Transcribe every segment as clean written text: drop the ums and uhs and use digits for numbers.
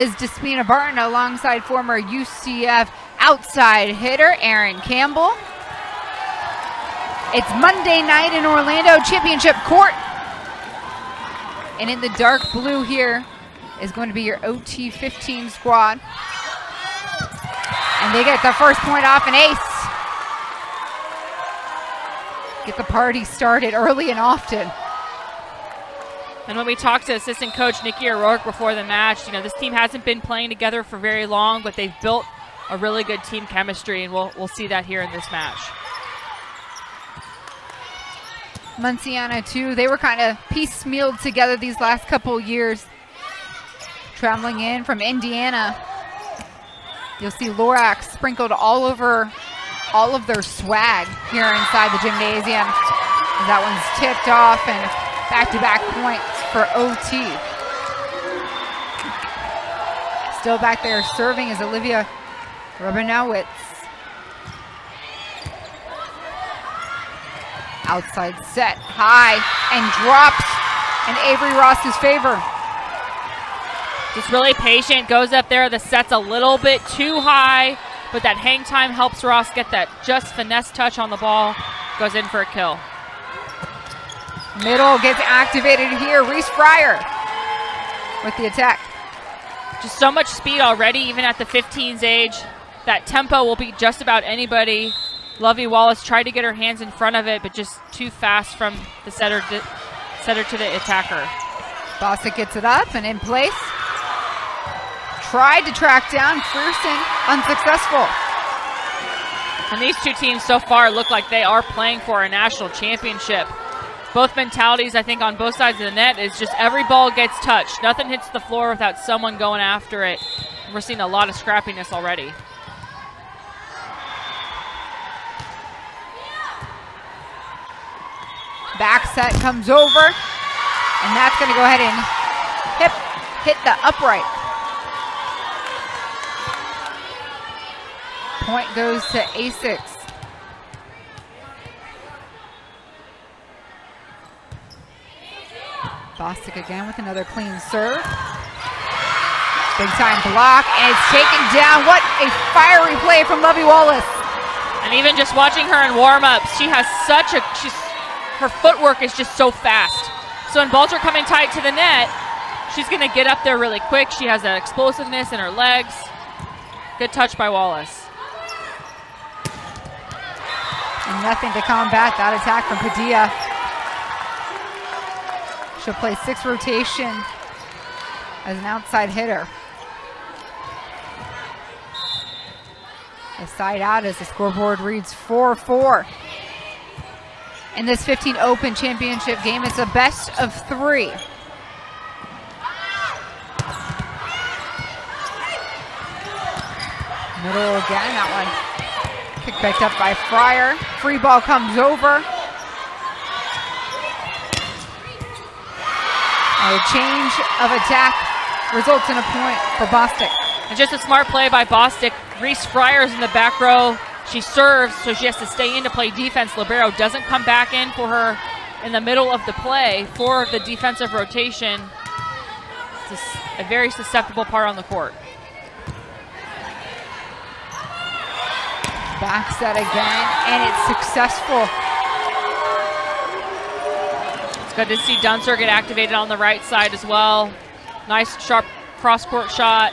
is Despina Barton alongside former UCF outside hitter Aaron Campbell. It's Monday night in Orlando, championship court. And in the dark blue here is going to be your OT 15 squad. And they get the first point off an ace. Get the party started early and often. And when we talked to assistant coach Nikki O'Rourke before the match, this team hasn't been playing together for very long, but they've built a really good team chemistry, and we'll see that here in this match. Munciana too, they were kind of piecemealed together these last couple years. Traveling in from Indiana. You'll see Lorax sprinkled all over all of their swag here inside the gymnasium. That one's tipped off, and back-to-back points for OT. Still back there serving is Olivia Rabinowitz. Outside set, high, and drops in Avery Ross's favor. Just really patient, goes up there. The set's a little bit too high, but that hang time helps Ross get that just finesse touch on the ball. Goes in for a kill. Middle gets activated here. Reese Fryer with the attack. Just so much speed already, even at the 15's age. That tempo will beat just about anybody. Lovey Wallace tried to get her hands in front of it, but just too fast from the setter to the attacker. Bostic gets it up and in place. Tried to track down Frierson, unsuccessful. And these two teams so far look like they are playing for a national championship. Both mentalities, I think, on both sides of the net is just every ball gets touched. Nothing hits the floor without someone going after it. And we're seeing a lot of scrappiness already. Back set comes over, and that's going to go ahead and hit the upright. Point goes to A6. Bostic again with another clean serve. Big time block, and it's taken down. What a fiery play from Lovey Wallace. And even just watching her in warm-ups, she has her footwork is just so fast. So when balls are coming tight to the net, she's going to get up there really quick. She has that explosiveness in her legs. Good touch by Wallace. And nothing to combat that attack from Padilla. She'll play 6 rotation as an outside hitter. A side out as the scoreboard reads 4-4. In this 15 Open Championship game, it's a best of 3. Middle again, that one kicked back up by Fryer. Free ball comes over. A change of attack results in a point for Bostic. And just a smart play by Bostic. Reese Fryer's in the back row. She serves, so she has to stay in to play defense. Libero doesn't come back in for her in the middle of the play for the defensive rotation. It's a very susceptible part on the court. Back set again, and it's successful. It's good to see Dunser get activated on the right side as well. Nice, sharp cross-court shot.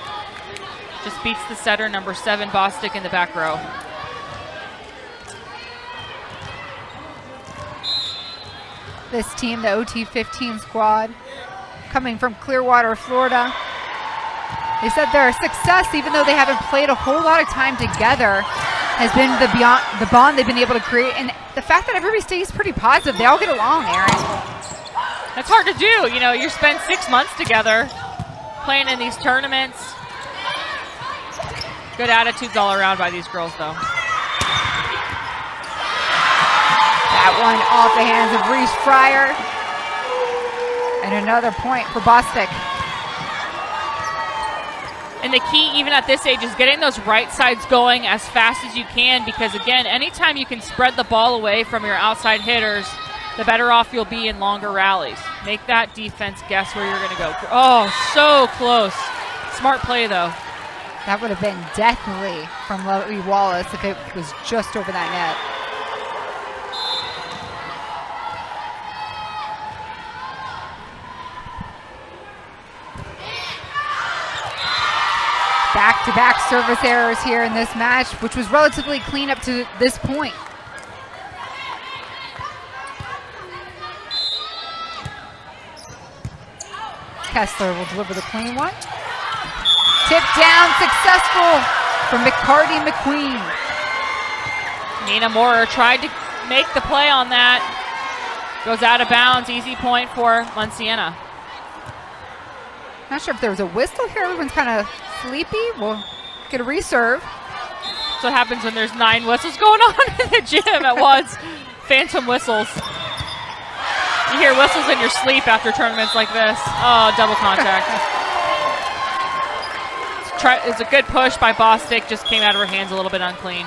Just beats the setter, number 7, Bostic, in the back row. This team, the OT 15 squad, coming from Clearwater, Florida. They said their success, even though they haven't played a whole lot of time together, has been the bond they've been able to create, and the fact that everybody stays pretty positive. They all get along, Aaron. That's hard to do. You spend 6 months together playing in these tournaments. Good attitudes all around by these girls, though. That one off the hands of Reese Fryer. And another point for Bostic. And the key, even at this age, is getting those right sides going as fast as you can, because, again, anytime you can spread the ball away from your outside hitters, the better off you'll be in longer rallies. Make that defense guess where you're going to go. Oh, so close. Smart play, though. That would have been deathly from Lovey Wallace if it was just over that net. Back-to-back service errors here in this match, which was relatively clean up to this point. Kessler will deliver the clean one. Tip down, successful for McCarty McQueen. Nina Moorer tried to make the play on that. Goes out of bounds, easy point for Munciana. Not sure if there was a whistle here. Everyone's kind of sleepy. We'll get a reserve. That's what happens when there's 9 whistles going on in the gym at once. Phantom whistles. You hear whistles in your sleep after tournaments like this. Oh, double contact. It's a good push by Bostic. Just came out of her hands a little bit unclean.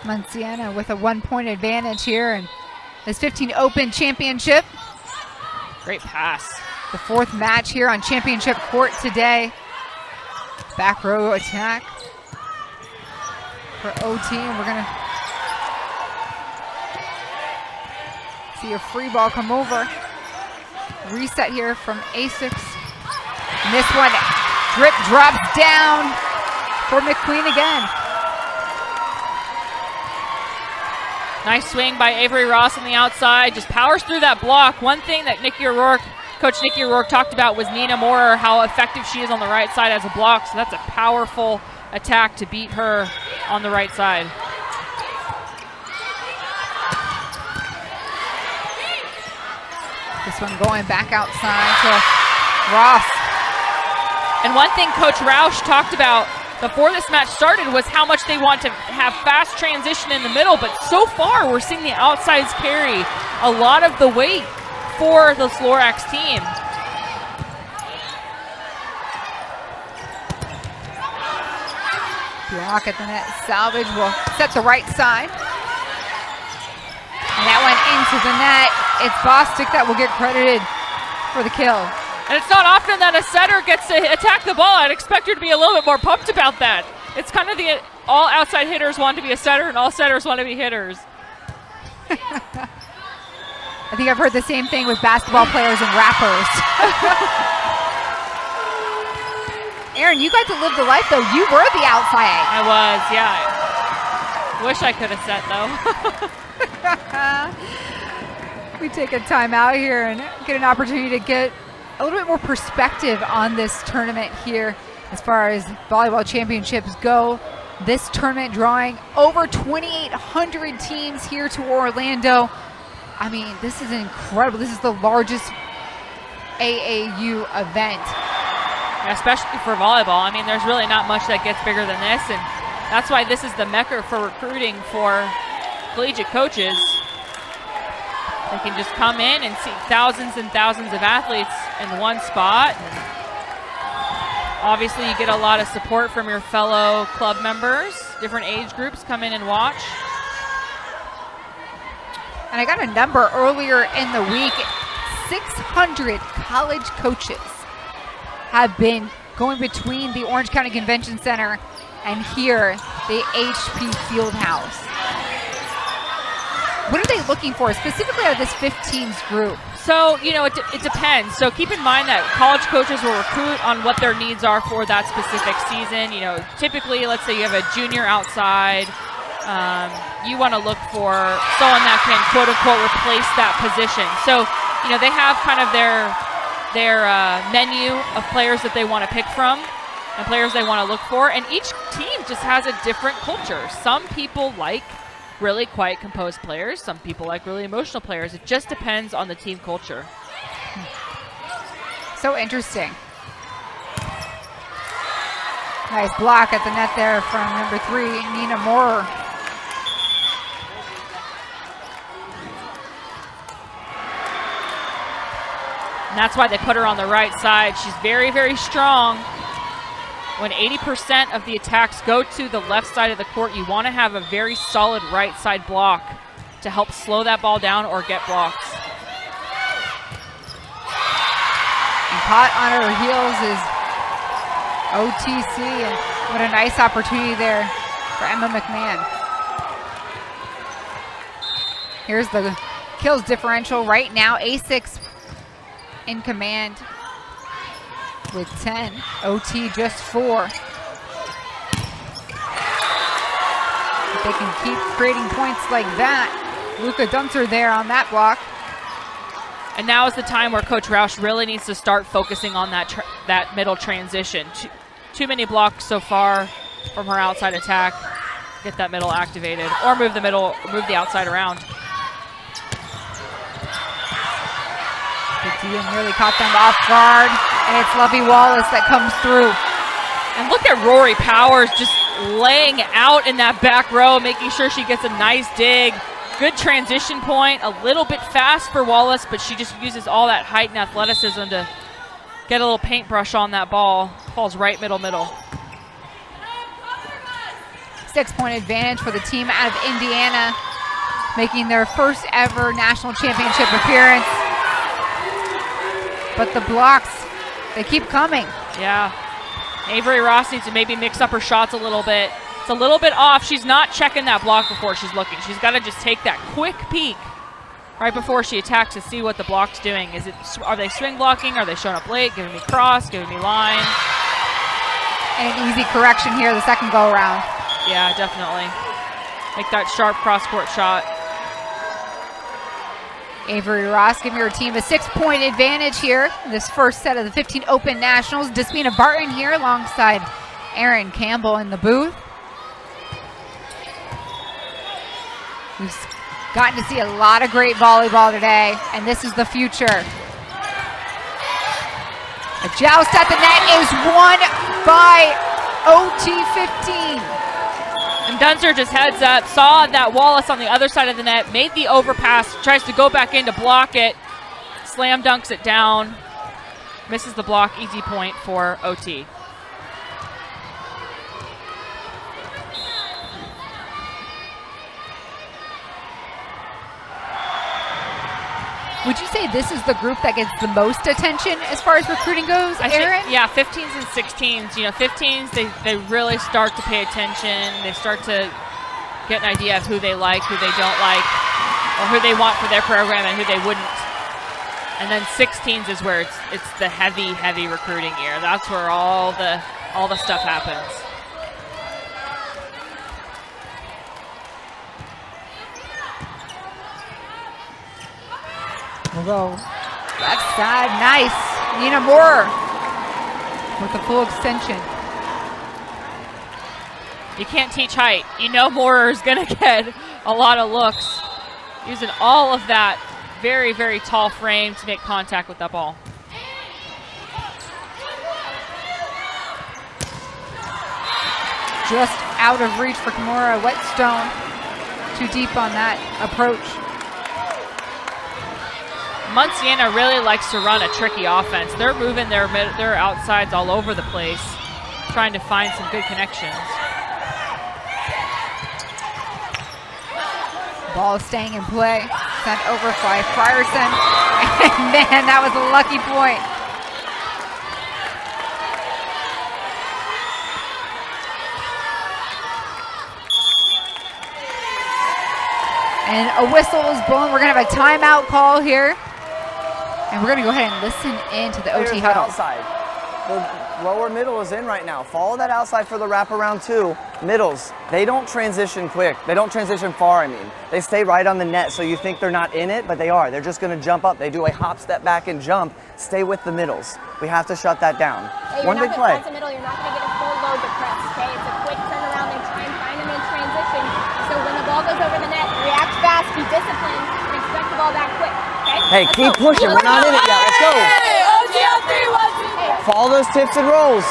Munciana with a 1-point advantage here in this 15 Open Championship. Great pass. The 4th match here on championship court today. Back row attack for OT, and we're gonna see a free ball come over. Reset here from Asics. And this one, drip drops down for McQueen again. Nice swing by Avery Ross on the outside. Just powers through that block. One thing that Coach Nikki O'Rourke talked about was Nina Moorer, how effective she is on the right side as a block. So that's a powerful attack to beat her on the right side. This one going back outside to Ross. And one thing Coach Roush talked about before this match started was how much they want to have fast transition in the middle, but so far we're seeing the outsides carry a lot of the weight for the Lorax team. Block at the net. Salvage will set the right side. And that went into the net. It's Bostic that will get credited for the kill. And it's not often that a setter gets to attack the ball. I'd expect her to be a little bit more pumped about that. It's kind of all outside hitters want to be a setter and all setters want to be hitters. I think I've heard the same thing with basketball players and rappers. Aaron, you got to live the life, though. You were the outside. I was, yeah. Wish I could have set, though. We take a timeout here and get an opportunity to get a little bit more perspective on this tournament here as far as volleyball championships go. This tournament drawing over 2,800 teams here to Orlando. I mean, this is incredible. This is the largest AAU event. Yeah, especially for volleyball. I mean, there's really not much that gets bigger than this, and that's why this is the mecca for recruiting for collegiate coaches. They can just come in and see thousands and thousands of athletes in one spot. And obviously, you get a lot of support from your fellow club members. Different age groups come in and watch. And I got a number earlier in the week. 600 college coaches have been going between the Orange County Convention Center and here, the HP Fieldhouse. What are they looking for specifically out of this 15s group? So, you know, it depends. So keep in mind that college coaches will recruit on what their needs are for that specific season. You know, typically, let's say you have a junior outside. You want to look for someone that can, quote unquote, replace that position. So, you know, they have kind of their menu of players that they want to pick from and players they want to look for. And each team just has a different culture. Some people like really quiet, composed players. Some people like really emotional players. It just depends on the team culture. So interesting. Nice block at the net there from number 3, Nina Moorer. And that's why they put her on the right side. She's very, very strong. When 80% of the attacks go to the left side of the court, you want to have a very solid right side block to help slow that ball down or get blocks. hot on her heels is OTC, and what a nice opportunity there for Emma McMahon. Here's the kills differential right now. A6 in command with 10. OT just 4. If they can keep creating points like that. Luca Dunzer there on that block. And now is the time where Coach Roush really needs to start focusing on that middle transition. Too many blocks so far from her outside attack. Get that middle activated, or move the outside around. Dia nearly caught them off guard, and it's Lovey Wallace that comes through. And look at Rory Powers just laying out in that back row, making sure she gets a nice dig. Good transition point, a little bit fast for Wallace, but she just uses all that height and athleticism to get a little paintbrush on that ball. Falls right middle. 6-point advantage for the team out of Indiana, making their first ever national championship appearance. But the blocks, they keep coming. Yeah. Avery Ross needs to maybe mix up her shots a little bit. It's a little bit off. She's not checking that block before she's looking. She's got to just take that quick peek right before she attacks to see what the block's doing. Are they swing blocking? Are they showing up late, giving me cross, giving me line? And an easy correction here the second go around. Yeah, definitely. Make that sharp cross-court shot. Avery Ross giving her team a 6-point advantage here in this first set of the 15 Open Nationals. Despina Barton here alongside Erin Campbell in the booth. We've gotten to see a lot of great volleyball today, and this is the future. A joust at the net is won by OT 15. And Dunzer just heads up, saw that Wallace on the other side of the net, made the overpass, tries to go back in to block it, slam dunks it down, misses the block, easy point for OT. Would you say this is the group that gets the most attention as far as recruiting goes, Erin? Yeah, 15s and 16s. 15s, they really start to pay attention. They start to get an idea of who they like, who they don't like, or who they want for their program and who they wouldn't. And then 16s is where it's the heavy recruiting year. That's where all the stuff happens. We'll go left side, nice. Nina Moore with the full extension. You can't teach height. You know Moore is going to get a lot of looks. Using all of that very, very tall frame to make contact with that ball. Just out of reach for Kimura Whetstone. Too deep on that approach. Munciana really likes to run a tricky offense. They're moving their outsides all over the place, trying to find some good connections. Ball staying in play. Sent over by Frierson. And man, that was a lucky point. And a whistle is blown. We're going to have a timeout call here. And we're going to go ahead and listen in to the OT huddle. Outside. The lower middle is in right now. Follow that outside for the wraparound too. Middles, they don't transition quick. They don't transition far, I mean. They stay right on the net, so you think they're not in it, but they are. They're just going to jump up. They do a hop, step back, and jump. Stay with the middles. We have to shut that down. Hey, one big play. That's the middle. You're not going to get a full load to press, okay? It's a quick turnaround and try and find them in transition. So when the ball goes over the net, react fast, be disciplined, and expect the ball back quick, okay? Hey, keep pushing. We're not in it yet. Let's go. Follow those tips and rolls.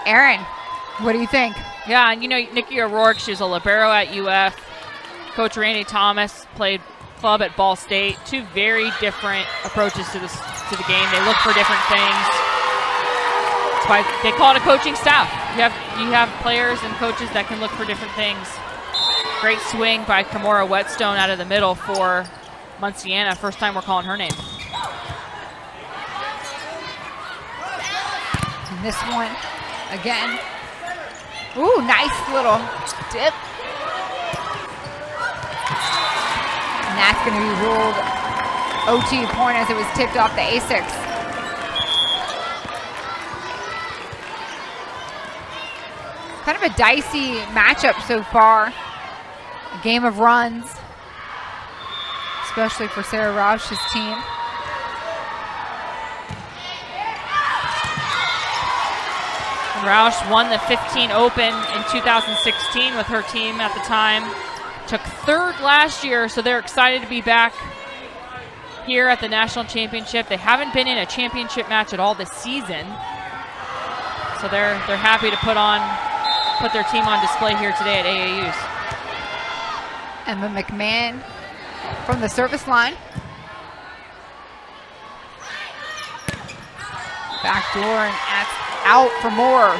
Erin, what do you think? Yeah, and Nikki O'Rourke, she was a libero at UF. Coach Randy Thomas played club at Ball State. Two very different approaches to the game. They look for different things. That's why they call it a coaching staff. You have players and coaches that can look for different things. Great swing by Kimura Whetstone out of the middle for Munciana. First time we're calling her name. And this one, again. Ooh, nice little dip. And that's going to be ruled OT point as it was tipped off the A6. Kind of a dicey matchup so far. A game of runs, especially for Sarah Rausch's team. Rausch won the 15 Open in 2016 with her team at the time. Took third last year, so they're excited to be back here at the national championship. They haven't been in a championship match at all this season, so they're happy to put their team on display here today at AAU's. Emma McMahon from the service line. Back door, and that's out for more.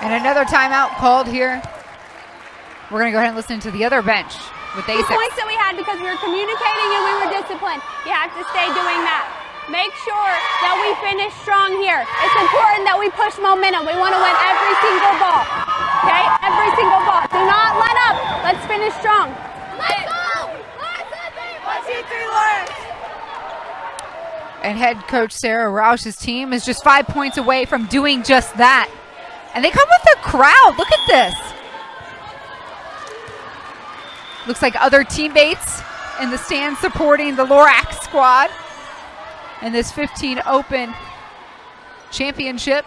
And another timeout called here. We're going to go ahead and listen to the other bench with the 2 A6. points that we had because we were communicating and we were disciplined. You have to stay doing that. Make sure that we finish strong here. It's important that we push momentum. We want to win every single ball. Okay? Every single ball. Do not let up. Let's finish strong. Let's go! 1, 2, 3, words. And head coach Sarah Rausch's team is just 5 points away from doing just that. And they come with a crowd. Look at this. Looks like other teammates in the stands supporting the Lorax squad in this 15 Open championship.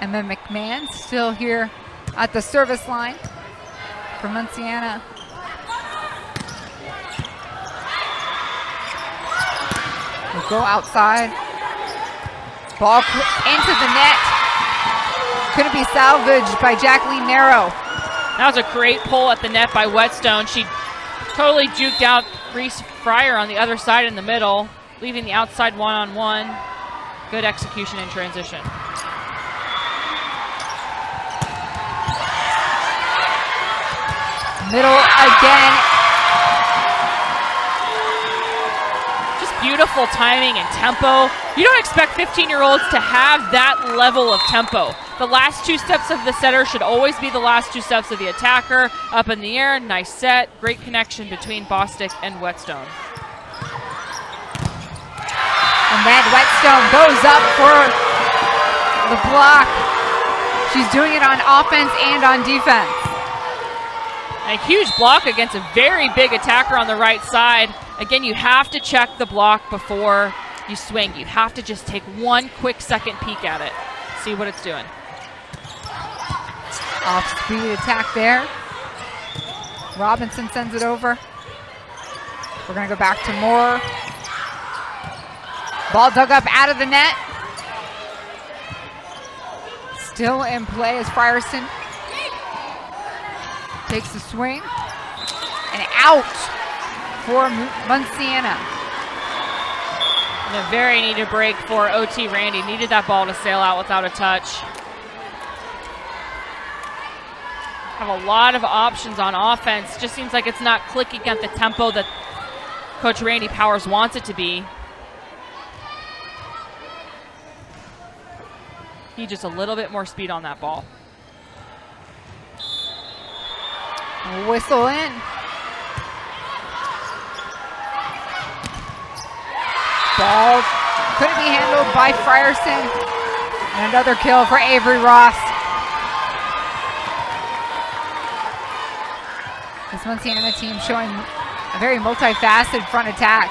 Emma McMahon still here at the service line for Munciana. We'll go outside. Ball into the net. Couldn't be salvaged by Jacqueline Narrow. That was a great pull at the net by Whetstone. She totally juked out Reese Fryer on the other side in the middle, leaving the outside one-on-one. Good execution in transition. Middle again. Just beautiful timing and tempo. You don't expect 15-year-olds to have that level of tempo. The last 2 steps of the setter should always be the last 2 steps of the attacker. Up in the air, nice set, great connection between Bostic and Whetstone. And then Whetstone goes up for the block. She's doing it on offense and on defense. A huge block against a very big attacker on the right side. Again, you have to check the block before you swing. You have to just take 1 quick second peek at it. See what it's doing. Off-speed attack there. Robinson sends it over. We're going to go back to Moore. Ball dug up out of the net. Still in play as Frierson takes the swing. And out for Munciana. And a very needed break for OT Randy. Needed that ball to sail out without a touch. Have a lot of options on offense. Just seems like it's not clicking at the tempo that Coach Randy Powers wants it to be. Need just a little bit more speed on that ball. Whistle in. Ball couldn't be handled by Frierson. And another kill for Avery Ross. This Munciana team showing a very multifaceted front attack.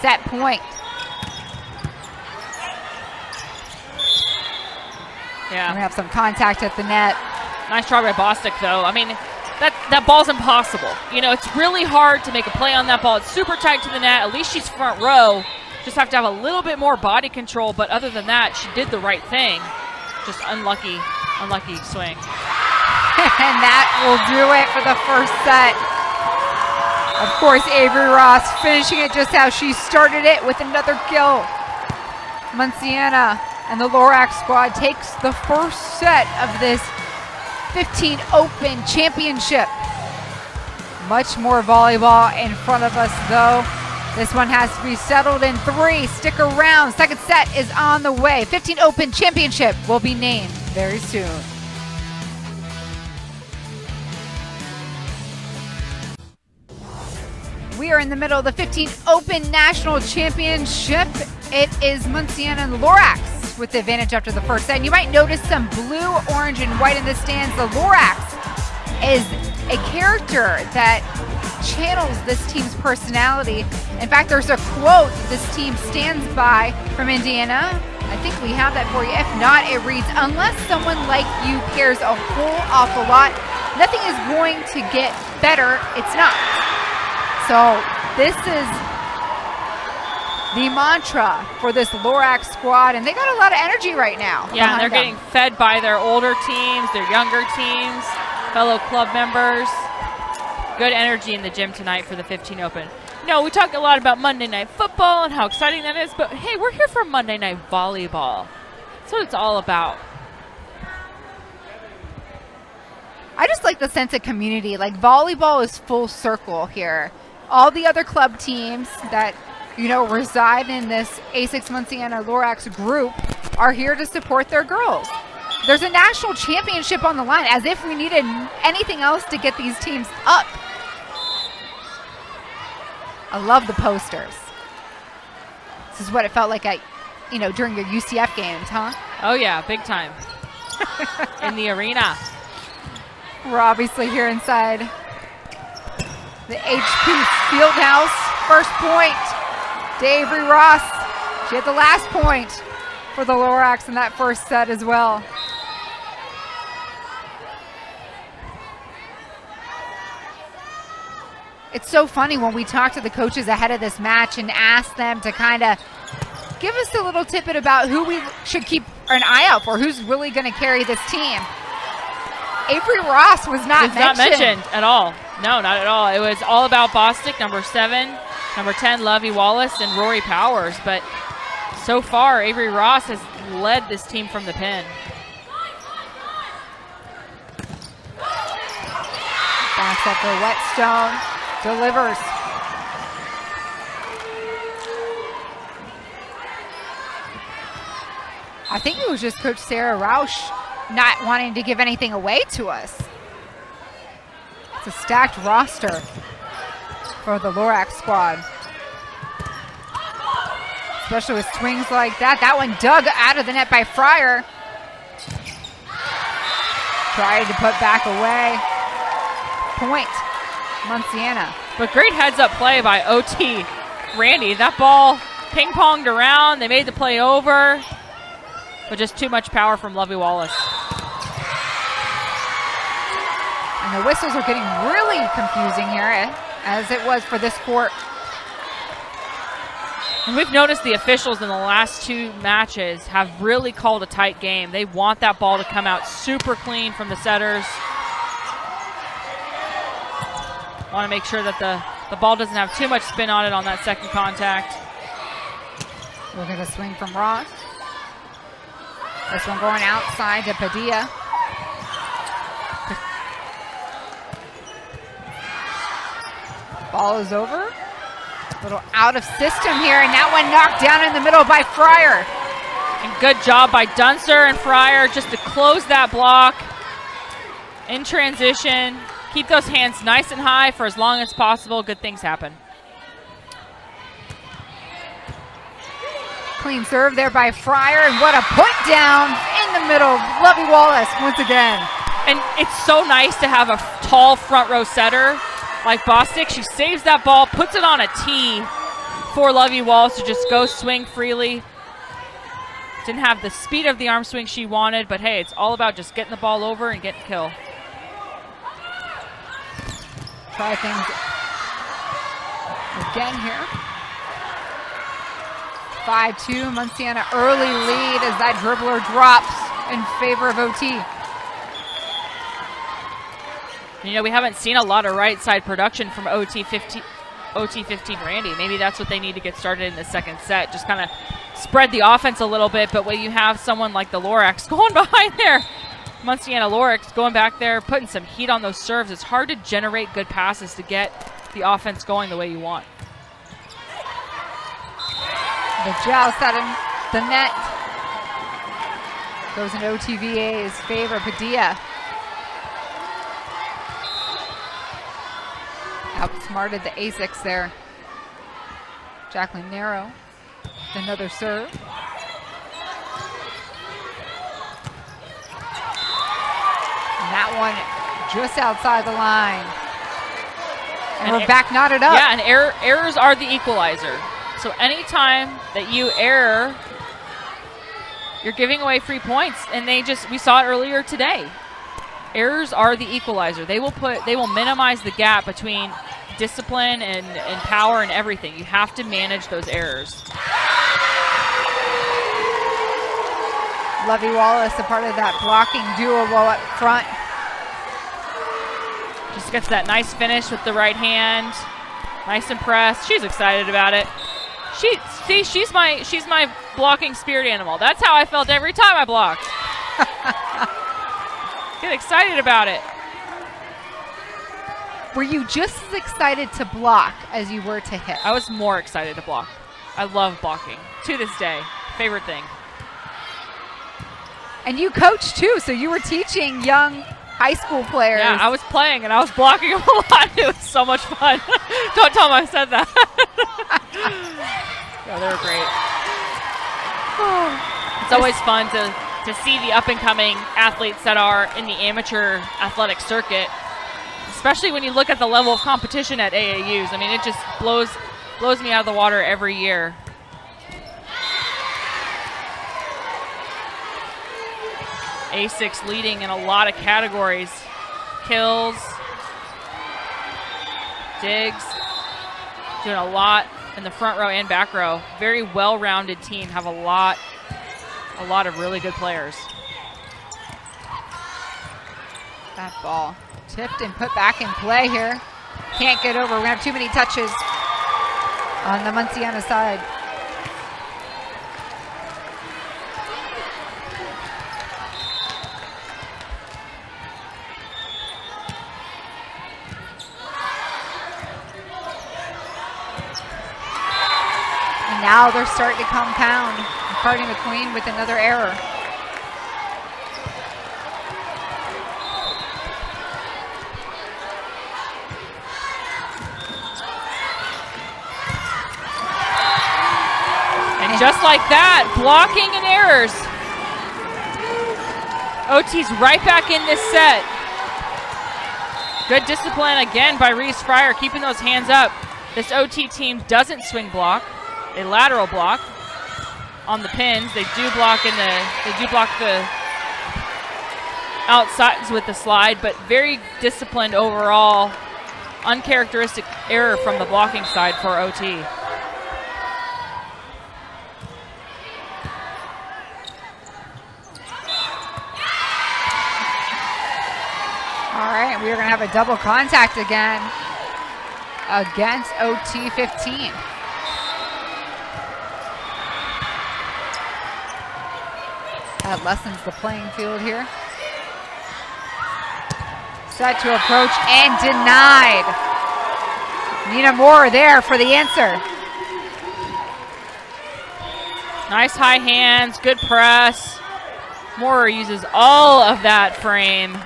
Set point. Yeah. We're gonna have some contact at the net. Nice try by Bostic, though. I mean, that ball's impossible. You know, it's really hard to make a play on that ball. It's super tight to the net. At least she's front row. Just have to have a little bit more body control. But other than that, she did the right thing. Just unlucky swing. And that will do it for the first set. Of course, Avery Ross finishing it just how she started it with another kill. Munciana and the Lorax squad takes the first set of this 15 Open Championship. Much more volleyball in front of us, though. This one has to be settled in 3. Stick around. Second set is on the way. 15 Open Championship will be named very soon. We are in the middle of the 15 Open National Championship. It is Munciana and Lorax with the advantage after the first set. And you might notice some blue, orange, and white in the stands. The Lorax is a character that channels this team's personality. In fact, there's a quote this team stands by from Indiana. I think we have that for you. If not, it reads, "Unless someone like you cares a whole awful lot, nothing is going to get better. It's not." So this is the mantra for this Lorax squad, and they got a lot of energy right now. Yeah, and they're getting fed by their older teams, their younger teams, fellow club members. Good energy in the gym tonight for the 15 Open. No, we talk a lot about Monday Night Football and how exciting that is, but hey, we're here for Monday Night Volleyball. That's what it's all about. I just like the sense of community. Like, volleyball is full circle here. All the other club teams that, you know, reside in this A6 Munciana Lorax group are here to support their girls. There's a national championship on the line, as if we needed anything else to get these teams up. I love the posters. This is what it felt like at, you know, during your UCF games, huh? Oh yeah, big time. In the arena. We're obviously here inside the HP Fieldhouse. First point to Avery Ross. She had the last point for the Lorax in that first set as well. It's so funny when we talk to the coaches ahead of this match and ask them to kind of give us a little tidbit about who we should keep an eye out for, who's really going to carry this team. Avery Ross was not mentioned at all. No, not at all. It was all about Bostic, number 7, number 10, Lovey Wallace, and Rory Powers. But so far, Avery Ross has led this team from the pin. Backs up for Whetstone. Delivers. I think it was just Coach Sarah Rausch not wanting to give anything away to us. It's a stacked roster for the Lorax squad. Especially with swings like that. That one dug out of the net by Fryer. Tried to put back away. Point. Munciana. But great heads-up play by OT Randy. That ball ping-ponged around. They made the play over, but just too much power from Lovey Wallace. And the whistles are getting really confusing here, as it was for this court. And we've noticed the officials in the last 2 matches have really called a tight game. They want that ball to come out super clean from the setters. Want to make sure that the ball doesn't have too much spin on it on that second contact. Look at the swing from Ross. This one going outside to Padilla. Ball is over. A little out of system here, and that one knocked down in the middle by Fryer. And good job by Dunster and Fryer just to close that block in transition. Keep those hands nice and high for as long as possible. Good things happen. Clean serve there by Fryer, and what a put down in the middle. Lovey Wallace once again. And it's so nice to have a tall front row setter like Bostic. She saves that ball, puts it on a tee for Lovey Wallace to just go swing freely. Didn't have the speed of the arm swing she wanted, but hey, it's all about just getting the ball over and getting kill. Try things again here. 5-2, Munciana early lead as that dribbler drops in favor of OT. You know, we haven't seen a lot of right side production from OT 15 Randy. Maybe that's what they need to get started in the second set. Just kind of spread the offense a little bit, but when you have someone like the Lorax going behind there, Munciana Lorix going back there, putting some heat on those serves. It's hard to generate good passes to get the offense going the way you want. The joust out in the net goes in OTVA's favor. Padilla outsmarted the Asics there. Jacqueline Narrow, another serve. And that one just outside the line. And we're back knotted up. Yeah, and errors are the equalizer. So anytime that you err, you're giving away free points. And we saw it earlier today. Errors are the equalizer. They will minimize the gap between discipline and power and everything. You have to manage those errors. Lovey Wallace, a part of that blocking duo up front. Just gets that nice finish with the right hand. Nice and press. She's excited about it. She's my blocking spirit animal. That's how I felt every time I blocked. Get excited about it. Were you just as excited to block as you were to hit? I was more excited to block. I love blocking. To this day, favorite thing. And you coach too, so you were teaching young high school players. Yeah, I was playing and I was blocking them a lot. It was so much fun. Don't tell them I said that. Yeah, they were great. It's always fun to see the up-and-coming athletes that are in the amateur athletic circuit, especially when you look at the level of competition at AAUs. I mean, it just blows me out of the water every year. A6 leading in a lot of categories. Kills, digs, doing a lot in the front row and back row. Very well-rounded team, have a lot of really good players. That ball tipped and put back in play here. Can't get over. We're gonna have too many touches on the Munciana side. And now they're starting to compound. McCarty McQueen with another error. And just like that, blocking and errors. OT's right back in this set. Good discipline again by Reese Fryer, keeping those hands up. This OT team doesn't swing block, a lateral block on the pins. They do block the outsides with the slide, but very disciplined overall. Uncharacteristic error from the blocking side for OT. All right, we are gonna have a double contact again against OT 15. That lessens the playing field here. Set to approach and denied. Nina Moore there for the answer. Nice high hands, good press. Moore uses all of that frame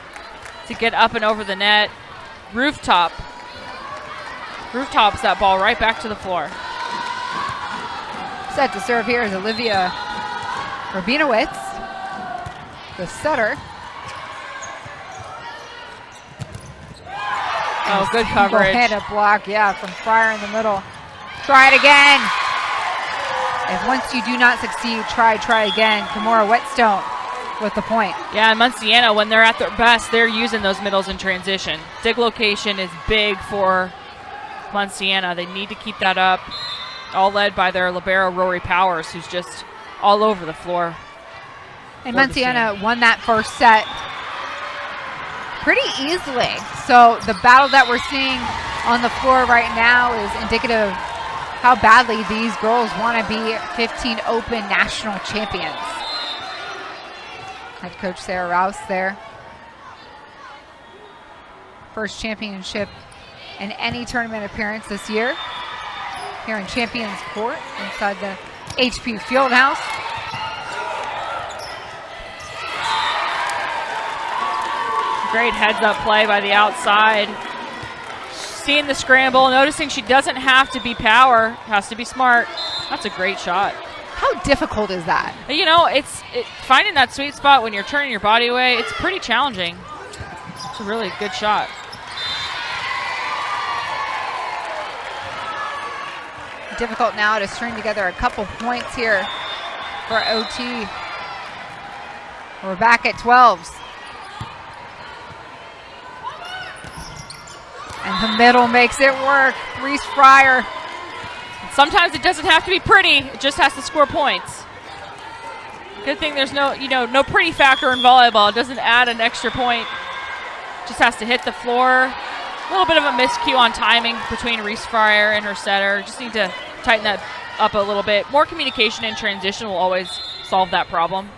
to get up and over the net. Rooftops that ball right back to the floor. Set to serve here is Olivia Rabinowitz, the setter. Oh, good coverage. Single-handed block, yeah, from Fryer in the middle. Try it again. If once you do not succeed, try again. Kimura Whetstone with the point. Yeah, and Munciana, when they're at their best, they're using those middles in transition. Dig location is big for Munciana. They need to keep that up. All led by their libero, Rory Powers, who's just all over the floor. And Munciana won that first set pretty easily. So the battle that we're seeing on the floor right now is indicative of how badly these girls want to be 15 Open national champions. Head coach Sarah Rouse there. First championship in any tournament appearance this year here in Champions Court inside the HP Fieldhouse. Great heads-up play by the outside. Seeing the scramble, noticing she doesn't have to be power, has to be smart. That's a great shot. How difficult is that? You know, finding that sweet spot when you're turning your body away, it's pretty challenging. It's a really good shot. Difficult now to string together a couple points here for OT. We're back at 12s. And the middle makes it work. Reese Fryer. Sometimes it doesn't have to be pretty, it just has to score points. Good thing there's no pretty factor in volleyball. It doesn't add an extra point. Just has to hit the floor. A little bit of a miscue on timing between Reese Fryer and her setter. Just need to tighten that up a little bit. More communication in transition will always solve that problem.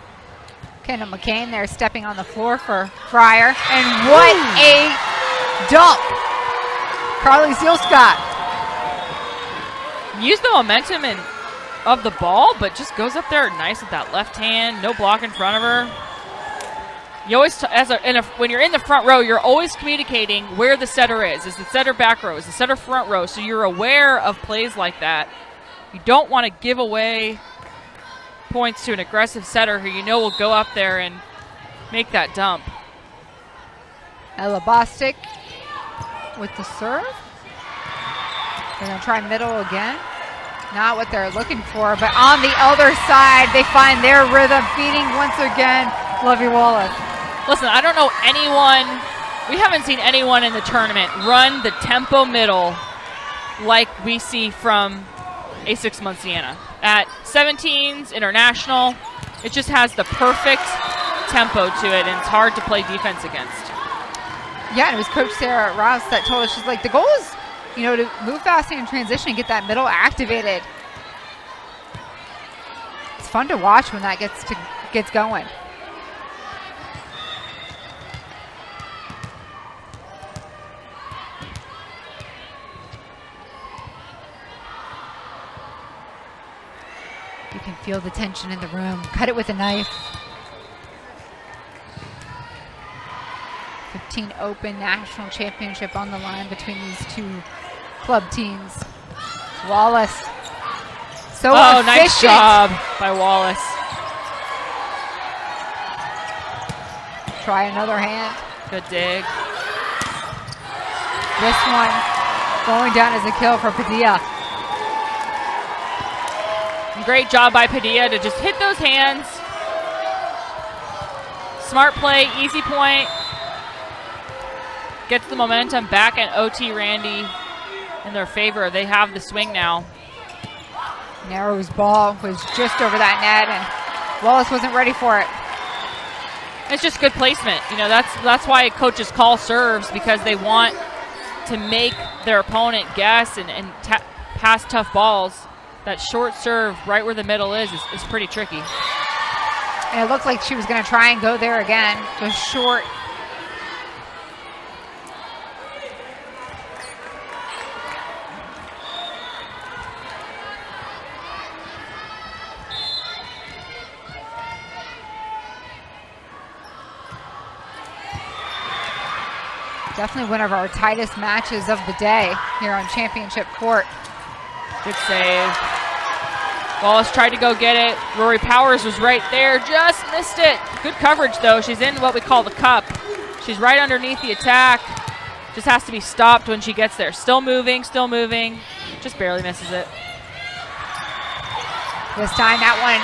Kendall McCain there stepping on the floor for Fryer. And what a dump. Carly Sealscott. Use the momentum of the ball, but just goes up there nice with that left hand. No block in front of her. You always, when you're in the front row, you're always communicating where the setter is. Is the setter back row? Is the setter front row? So you're aware of plays like that. You don't want to give away points to an aggressive setter who you know will go up there and make that dump. Ella Bostic with the serve. They're going to try middle again. Not what they're looking for, but on the other side, they find their rhythm, feeding once again Lovey Wallace. Listen, I don't know anyone, we haven't seen anyone in the tournament run the tempo middle like we see from A6 Munciana. At 17s, international, it just has the perfect tempo to it, and it's hard to play defense against. Yeah, and it was Coach Sarah Rouse that told us, she's like, the goal is, to move fast in transition and get that middle activated. It's fun to watch when that gets going. You can feel the tension in the room. Cut it with a knife. 15 Open National Championship on the line between these two club teams. Wallace. So efficient. Nice job by Wallace. Try another hand. Good dig. This one going down as a kill for Padilla. Great job by Padilla to just hit those hands. Smart play, easy point. Gets the momentum back at OT Randy in their favor. They have the swing now. Narrow's ball was just over that net, and Wallace wasn't ready for it. It's just good placement. That's why coaches call serves, because they want to make their opponent guess and pass tough balls. That short serve right where the middle is pretty tricky. And it looked like she was going to try and go there again. Just short. Definitely one of our tightest matches of the day here on Championship Court. Good save. Wallace tried to go get it. Rory Powers was right there, just missed it. Good coverage though. She's in what we call the cup. She's right underneath the attack. Just has to be stopped when she gets there. Still moving, just barely misses it. This time that one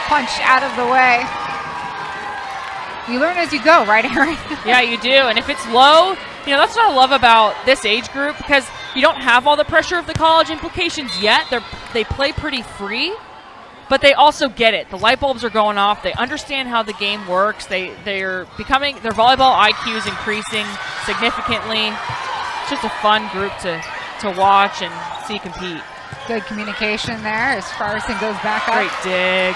punched out of the way. You learn as you go, right, Erin? Yeah, you do. And if it's low, that's what I love about this age group, because you don't have all the pressure of the college implications yet. They play pretty free, but they also get it. The light bulbs are going off. They understand how the game works. Their volleyball IQ is increasing significantly. It's just a fun group to watch and see compete. Good communication there as Frierson goes back up. Great dig.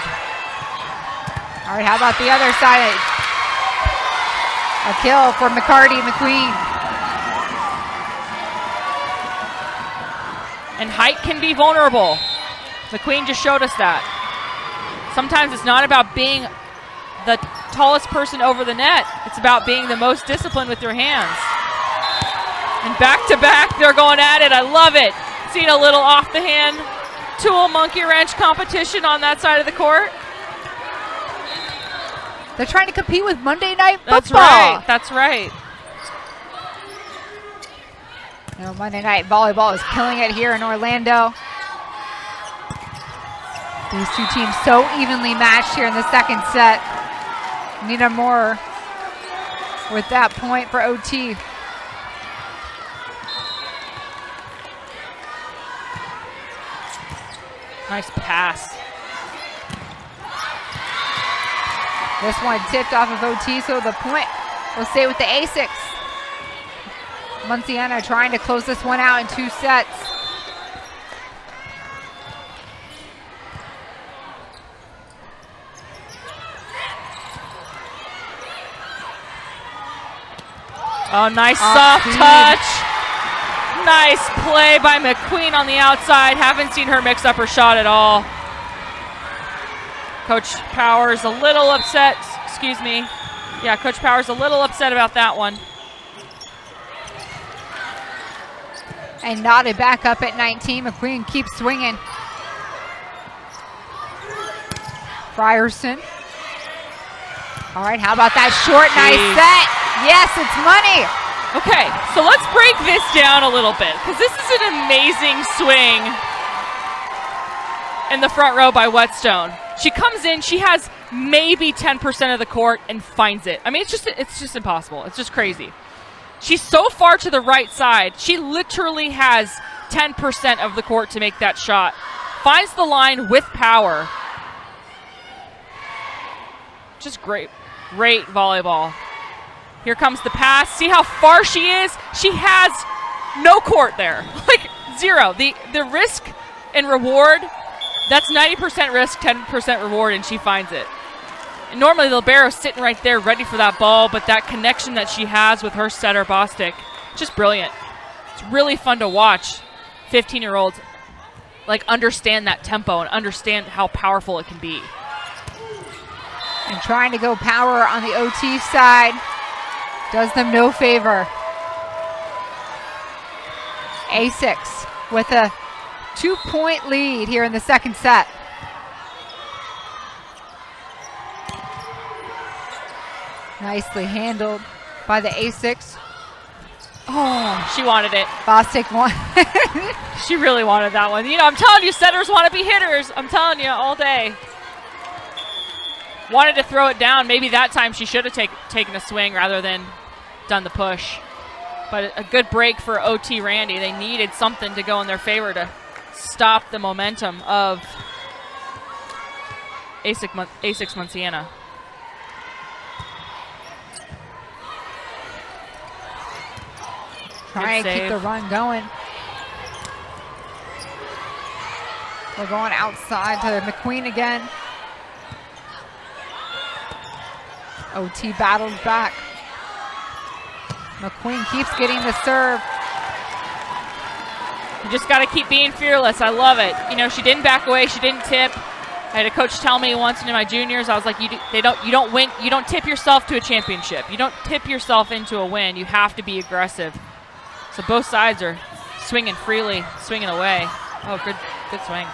All right, how about the other side? A kill for McQueen. And height can be vulnerable. McQueen just showed us that. Sometimes it's not about being the tallest person over the net. It's about being the most disciplined with your hands. And back to back, they're going at it. I love it. Seeing a little off the hand tool monkey wrench competition on that side of the court. They're trying to compete with Monday Night Football. That's right. That's right. You know, Monday Night Volleyball is killing it here in Orlando. These two teams so evenly matched here in the second set. Need a more with that point for OT. Nice pass. This one tipped off of OT, so the point will stay with the A6. Munciana trying to close this one out in 2 sets. Oh, nice soft touch. Nice play by McQueen on the outside. Haven't seen her mix up her shot at all. Coach Powers a little upset. Excuse me. Yeah, Coach Powers a little upset about that one. And knotted back up at 19. McQueen keeps swinging. Frierson. All right, how about that short, nice set? Yes, it's money. Okay, so let's break this down a little bit, because this is an amazing swing in the front row by Whetstone. She comes in, she has maybe 10% of the court and finds it. I mean, it's just impossible. It's just crazy. She's so far to the right side. She literally has 10% of the court to make that shot. Finds the line with power. Just great volleyball. Here comes the pass. See how far she is? She has no court there. Like zero. The risk and reward, that's 90% risk, 10% reward, and she finds it. And normally the libero's sitting right there ready for that ball, but that connection that she has with her setter, Bostic, just brilliant. It's really fun to watch 15-year-olds like understand that tempo and understand how powerful it can be. And trying to go power on the OT side does them no favor. A6 with a 2-point lead here in the second set. Nicely handled by the A6. Oh, she wanted it. Bostic won. She really wanted that one. You know, I'm telling you, setters want to be hitters. I'm telling you all day. Wanted to throw it down. Maybe that time she should have taken a swing rather than done the push. But a good break for OT Randy. They needed something to go in their favor to stop the momentum of A6 Munciana. Trying to keep the run going. We're going outside to McQueen again. OT battles back. McQueen keeps getting the serve. You just got to keep being fearless. I love it. You know, she didn't back away. She didn't tip. I had a coach tell me once in my juniors, I was like, you don't win. You don't tip yourself to a championship. You don't tip yourself into a win. You have to be aggressive. So both sides are swinging freely, swinging away. Oh, good swing.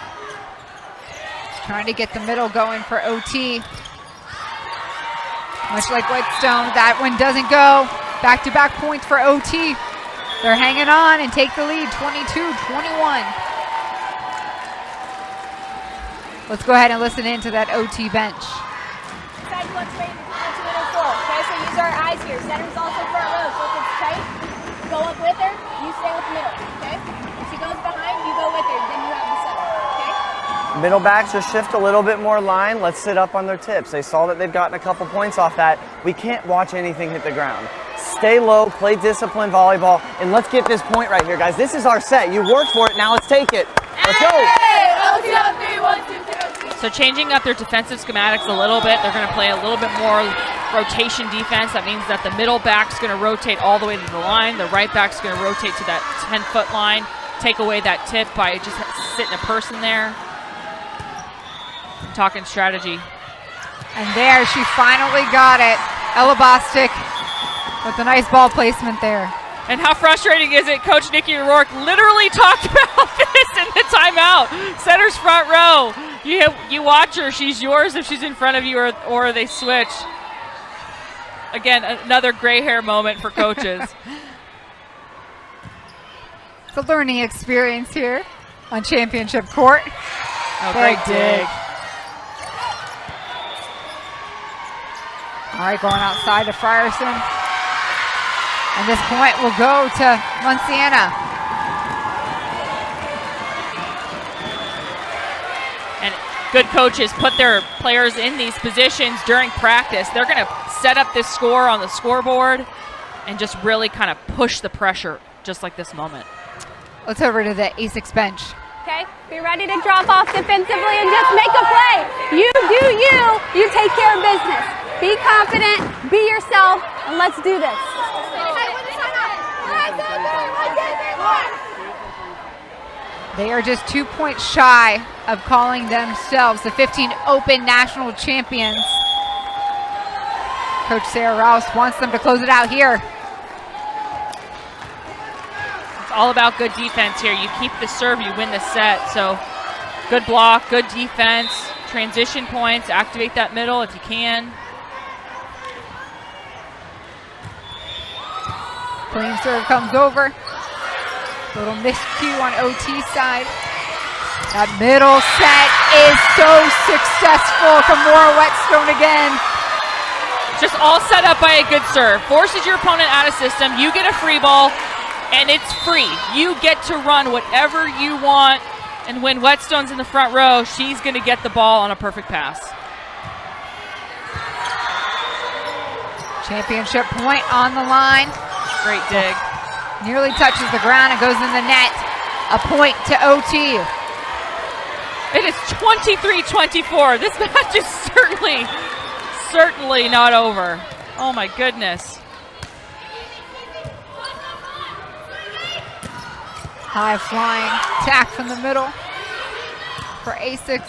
Trying to get the middle going for OT. Much like Whetstone, that one doesn't go. Back-to-back points for OT. They're hanging on and take the lead, 22-21. Let's go ahead and listen in to that OT bench. Decide what's ready to middle full. Okay, so use our eyes here. Center's also front row, so if it's tight, go up with her, you stay with the middle, okay? If she goes behind, you go with her, then you have the center, okay? Middle backs just shift a little bit more line. Let's sit up on their tips. They saw that they've gotten a couple points off that. We can't watch anything hit the ground. Stay low, play disciplined volleyball, and let's get this point right here, guys. This is our set. You worked for it, now let's take it. Let's go. Hey, OT on 3, 1, 2, 3, OT. So changing up their defensive schematics a little bit. They're going to play a little bit more rotation defense. That means that the middle back's going to rotate all the way to the line. The right back's going to rotate to that 10-foot line. Take away that tip by just sitting a person there. I'm talking strategy. And there, she finally got it. Ella Bostic with a nice ball placement there. And how frustrating is it? Coach Nikki O'Rourke literally talked about this in the timeout. Center's front row. You watch her. She's yours if she's in front of you, or they switch. Again, another gray hair moment for coaches. It's a learning experience here on championship court. Oh, great dig. All right, going outside to Frierson. And this point will go to Munciana. And good coaches put their players in these positions during practice. They're going to set up this score on the scoreboard and just really kind of push the pressure, just like this moment. Let's over to the A6 bench. Okay, be ready to drop off defensively and just make a play. You do you take care of business. Be confident, be yourself, and let's do this. They are just 2 points shy of calling themselves the 15 Open National Champions. Coach Sarah Rouse wants them to close it out here. It's all about good defense here. You keep the serve, you win the set. So good block, good defense, transition points, activate that middle if you can. Clean serve comes over. Little miscue on OT side. That middle set is so successful from Laura Whetstone again. Just all set up by a good serve. Forces your opponent out of system. You get a free ball, and it's free. You get to run whatever you want. And when Whetstone's in the front row, she's going to get the ball on a perfect pass. Championship point on the line. Great dig. Nearly touches the ground and goes in the net. A point to OT. It is 23-24. This match is certainly not over. Oh my goodness. High flying attack from the middle for A6.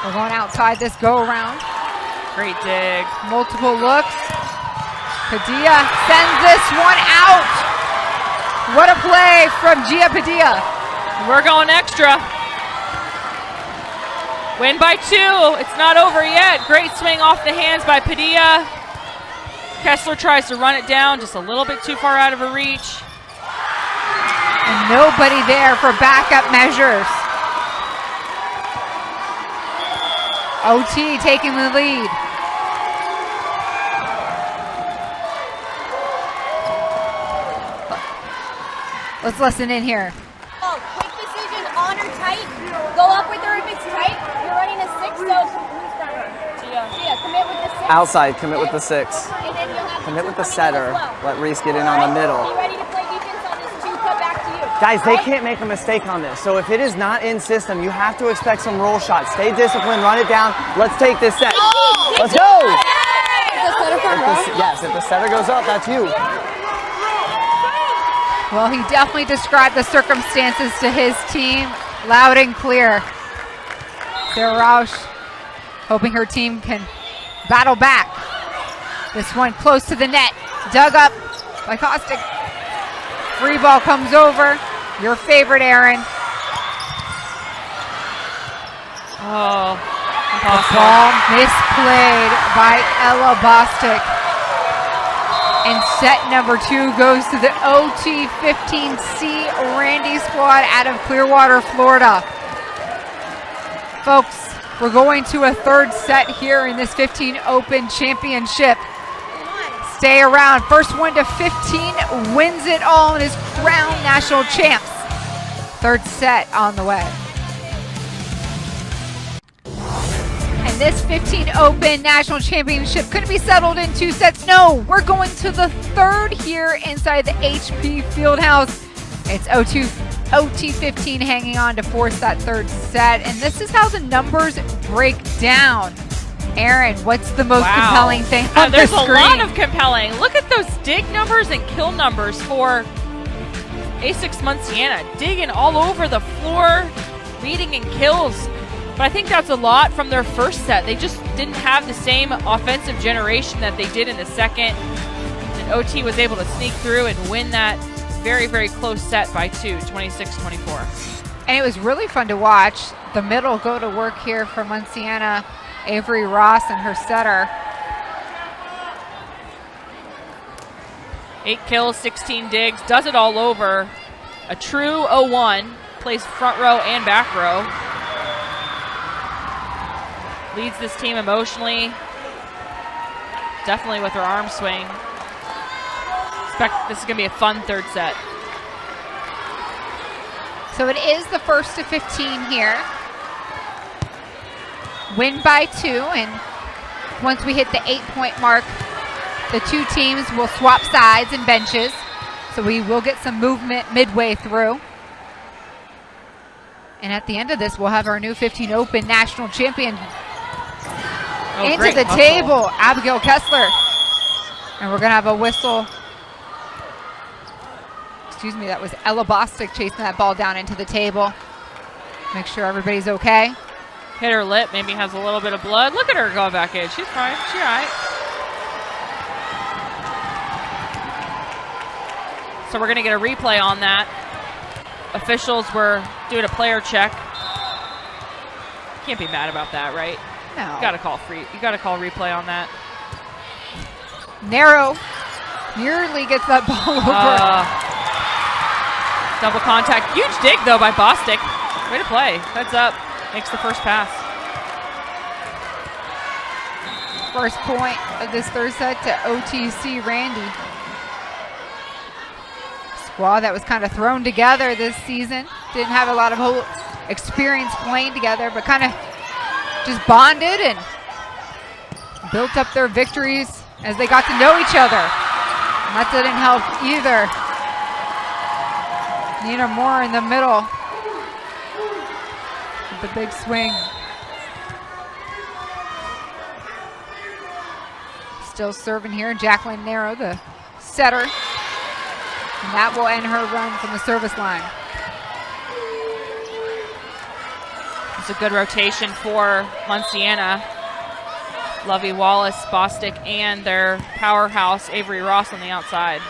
We're going outside this go around. Great dig. Multiple looks. Padilla sends this one out. What a play from Gia Padilla. We're going extra. Win by 2. It's not over yet. Great swing off the hands by Padilla. Kessler tries to run it down just a little bit too far out of her reach. And nobody there for backup measures. OT taking the lead. Let's listen in here. Oh, quick decision, on or tight. Go up with her if it's tight. You're running a 6, so who's running? Gia, commit with the 6. Outside, commit with the 6. And then you'll have Commit with the two coming in setter. as well. Let Reese get in on the middle. Be ready to play defense on this 2, cut back to you. Guys, they Right? can't make a mistake on this. So if it is not in system, you have to expect some roll shots. Stay disciplined, run it down. Let's take this set. Let's go! Yes, if the setter goes up, that's you. Well, he definitely described the circumstances to his team loud and clear. Sarah Rausch hoping her team can battle back. This one close to the net. Dug up by Kostick. Free ball comes over. Your favorite, Aaron. Oh, The impossible. ball misplayed by Ella Bostic. And set number 2 goes to the OT 15C Randy squad out of Clearwater, Florida. Folks, we're going to a third set here in this 15 Open Championship. Stay around. First one to 15 wins it all and is crowned national champs. Third set on the way. And this 15 Open National Championship couldn't be settled in 2 sets. No, we're going to the third here inside the HP Fieldhouse. It's OT 15 hanging on to force that third set. And this is how the numbers break down. Aaron, what's the most compelling thing on the screen? There's a lot of compelling. Look at those dig numbers and kill numbers for A6 Munciana. Digging all over the floor, leading in kills. But I think that's a lot from their first set. They just didn't have the same offensive generation that they did in the second. And OT was able to sneak through and win that very, very close set by 2, 26-24. And it was really fun to watch. The middle go to work here for Munciana, Avery Ross and her setter. 8 kills, 16 digs, does it all over. A true 0-1, plays front row and back row. Leads this team emotionally. Definitely with her arm swing. Expect this is going to be a fun third set. So it is the first to 15 here. Win by 2, and once we hit the 8-point mark, the two teams will swap sides and benches. So we will get some movement midway through. And at the end of this, we'll have our new 15 Open national champion into the table, Abigail Kessler. And we're going to have a whistle. Excuse me, that was Ella Bostic chasing that ball down into the table. Make sure everybody's okay. Hit her lip, maybe has a little bit of blood. Look at her go back in. She's fine. She's all right. So we're going to get a replay on that. Officials were doing a player check. Can't be mad about that, right? No. You got to call replay on that. Narrow nearly gets that ball over. Double contact. Huge dig, though, by Bostic. Way to play. Heads up. Makes the first pass. First point of this third set to OTC Randy. Squad that was kind of thrown together this season. Didn't have a lot of whole experience playing together, but kind of just bonded and built up their victories as they got to know each other. And that didn't help either. Nina Moore in the middle with the big swing. Still serving here, Jacqueline Narrow, the setter. And that will end her run from the service line. It's a good rotation for Munciana. Lovey Wallace, Bostic, and their powerhouse, Avery Ross, on the outside.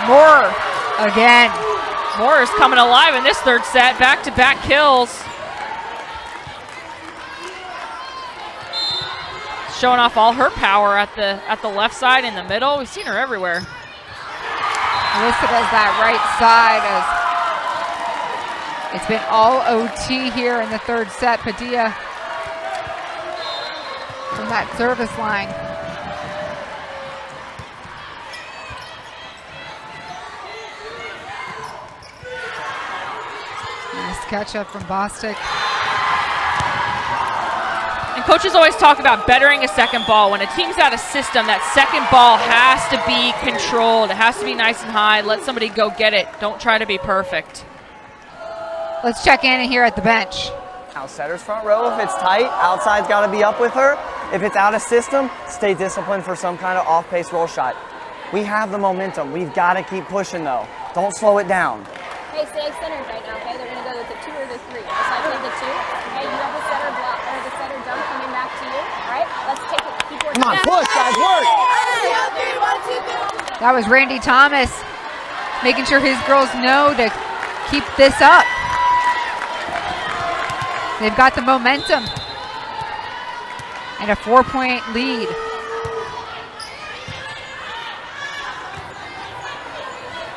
Moore again. Moore is coming alive in this third set. Back-to-back kills. Showing off all her power at the left side in the middle. We've seen her everywhere. Listed as that right side as it's been all OT here in the third set. Padilla from that service line. Nice catch up from Bostic. And coaches always talk about bettering a second ball. When a team's got a system, that second ball has to be controlled. It has to be nice and high. Let somebody go get it. Don't try to be perfect. Let's check in here at the bench. Now setter's front row, if it's tight, outside's got to be up with her. If it's out of system, stay disciplined for some kind of off-pace roll shot. We have the momentum. We've got to keep pushing, though. Don't slow it down. Hey, stay centered right now, okay? They're going to go with the 2 or the 3. Most likely the 2. Hey, you have the setter block or the setter jump coming back to you. All right, let's take it. Keep working. Come on, push, guys, work. That was Randy Thomas making sure his girls know to keep this up. They've got the momentum and a 4-point lead.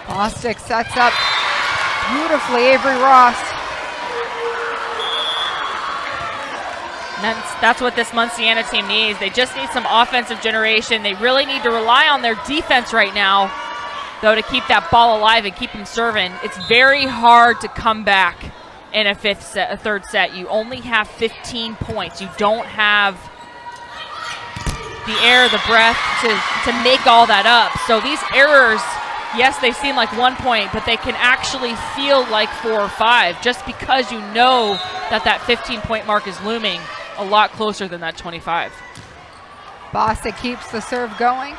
Bostic sets up beautifully, Avery Ross. And that's what this Munciana team needs. They just need some offensive generation. They really need to rely on their defense right now, though, to keep that ball alive and keep them serving. It's very hard to come back in a third set. You only have 15 points. You don't have the air, the breath to make all that up. So these errors yes, they seem like 1 point, but they can actually feel like 4 or 5 just because you know that that 15-point mark is looming a lot closer than that 25. Bostic keeps the serve going,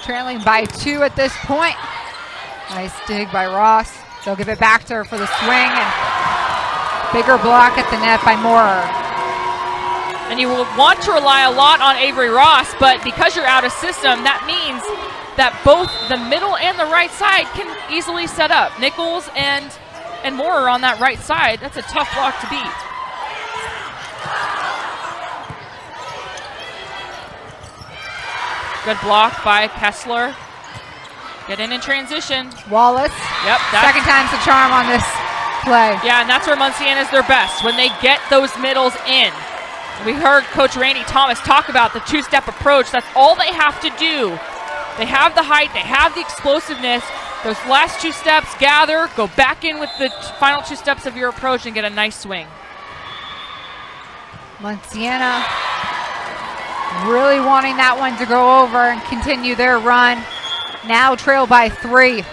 trailing by 2 at this point. Nice dig by Ross. They'll give it back to her for the swing, and bigger block at the net by Moorer. And you will want to rely a lot on Avery Ross, but because you're out of system, that means that both the middle and the right side can easily set up. Nichols and Moorer on that right side. That's a tough block to beat. Good block by Kessler. Get in transition. Wallace. Yep. Second time's the charm on this play. Yeah, and that's where Munciana is their best, when they get those middles in. We heard Coach Randy Thomas talk about the two-step approach. That's all they have to do. They have the height, they have the explosiveness. Those last 2 steps, gather, go back in with the final 2 steps of your approach and get a nice swing. Munciana really wanting that one to go over and continue their run. Now trail by 3.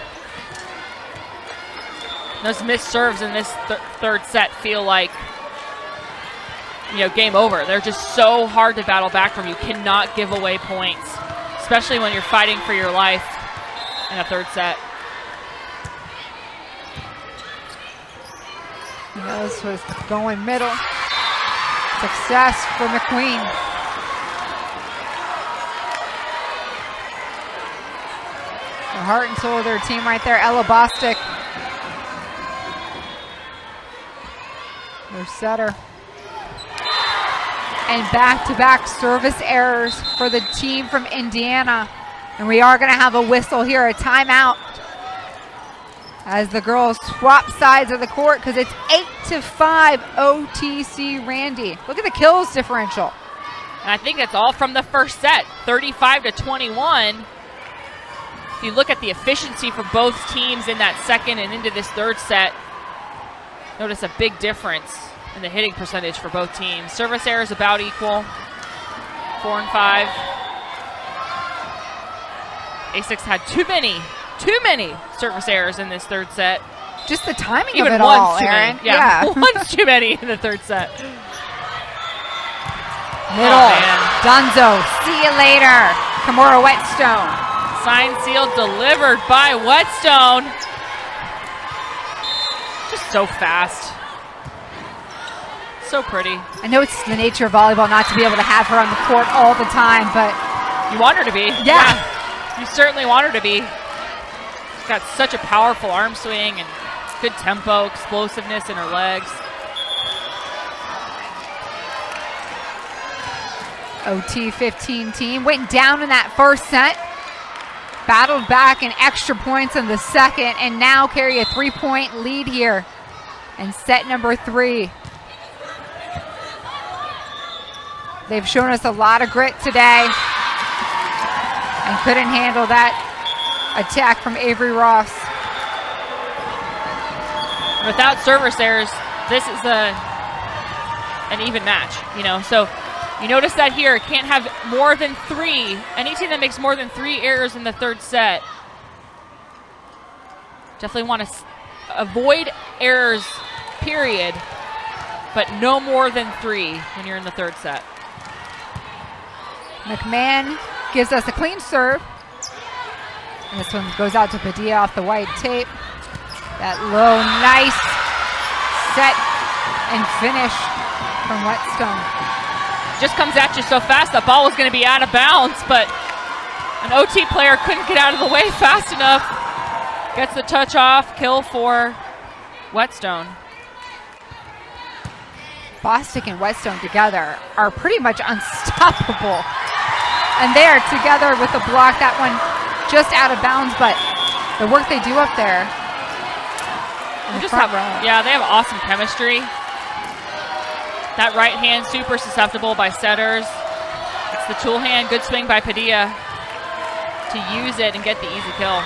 Those missed serves in this third set feel like, game over. They're just so hard to battle back from. You cannot give away points, especially when you're fighting for your life in a third set. This was going middle. Success for McQueen. The heart and soul of their team right there, Ella Bostic. Their setter. And back-to-back service errors for the team from Indiana. And we are going to have a whistle here, a timeout, as the girls swap sides of the court, because it's 8-5 OTC Randy. Look at the kills differential. And I think that's all from the first set, 35-21. If you look at the efficiency for both teams in that second and into this third set, notice a big difference in the hitting percentage for both teams. Service errors about equal, 4 and 5. A6 had too many service errors in this third set. Just the timing Even of it one's all, too Aaron. many. Yeah. One's too many in the third set. Middle. Oh, Dunzo. See you later. Kimura Whetstone. Signed, sealed, delivered by Whetstone. Just so fast. So pretty. I know it's the nature of volleyball not to be able to have her on the court all the time, but you want her to be. Yeah. You certainly want her to be. She's got such a powerful arm swing and good tempo, explosiveness in her legs. OT 15 team went down in that first set, battled back in extra points in the second, and now carry a 3-point lead here in set number 3. They've shown us a lot of grit today and couldn't handle that attack from Avery Ross. Without service errors, this is an even match, So you notice that here, it can't have more than 3. Any team that makes more than 3 errors in the third set, definitely want to avoid errors, period, but no more than 3 when you're in the third set. McMahon gives us a clean serve. And this one goes out to Padilla off the white tape. That low, nice set and finish from Whetstone. Just comes at you so fast, that ball was going to be out of bounds, but an OT player couldn't get out of the way fast enough. Gets the touch off, kill for Whetstone. Bostic and Whetstone together are pretty much unstoppable. And they are together with the block. That one just out of bounds, but the work they do up there. They have awesome chemistry. That right hand super susceptible by setters. It's the tool hand, good swing by Padilla to use it and get the easy kill.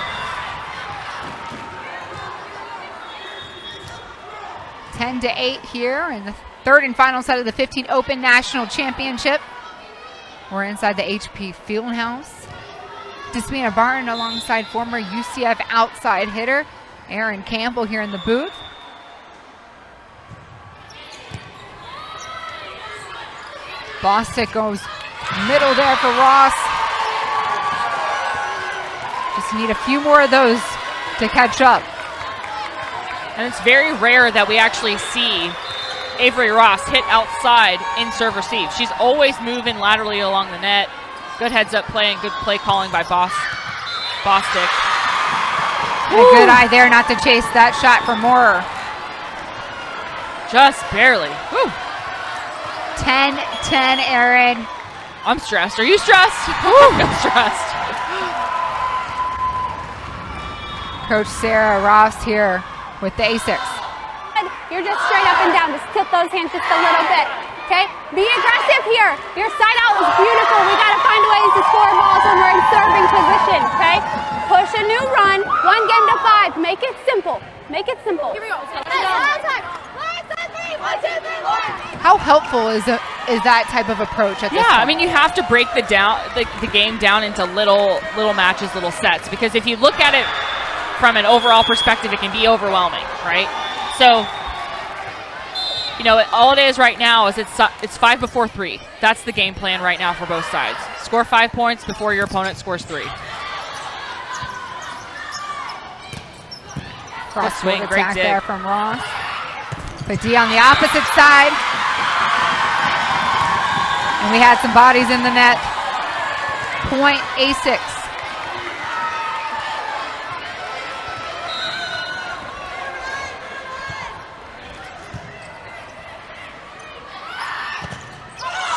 10-8 here in the third and final set of the 15 Open National Championship. We're inside the HP Fieldhouse. Despina Barton alongside former UCF outside hitter Aaron Campbell here in the booth. Bostic goes middle there for Ross. Just need a few more of those to catch up. And it's very rare that we actually see Avery Ross hit outside in serve receive. She's always moving laterally along the net. Good heads up play and good play calling by Bostic. And a good eye there not to chase that shot for Moorer. Just barely. Woo. 10-10, Aaron. I'm stressed. Are you stressed? I'm stressed. Coach Sarah Ross here with the A6. You're just straight up and down. Just tilt those hands just a little bit. Okay? Be aggressive here. Your side out was beautiful. We got to find ways to score balls when we're in serving position. Okay? Push a new run. 1 game to 5. Make it simple. Make it simple. Here we go. How helpful is that type of approach at this point? I mean, you have to break the game down into little matches, little sets, because if you look at it from an overall perspective, it can be overwhelming, right? So, you know, all it is right now is it's 5 before 3. That's the game plan right now for both sides. Score 5 points before your opponent scores 3. Cross swing, great attack dig there from Ross. But D on the opposite side. And we had some bodies in the net. Point A6.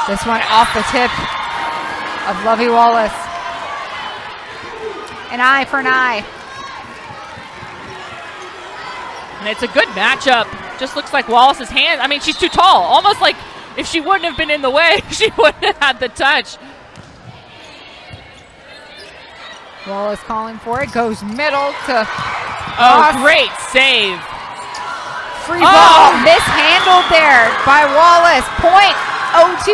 This one off the tip of Lovey Wallace. An eye for an eye. And it's a good matchup. Just looks like Wallace's hand. I mean, she's too tall. Almost like if she wouldn't have been in the way, she wouldn't have had the touch. Wallace calling for it. Goes middle to Oh, great save. Free ball mishandled there by Wallace. Point OT.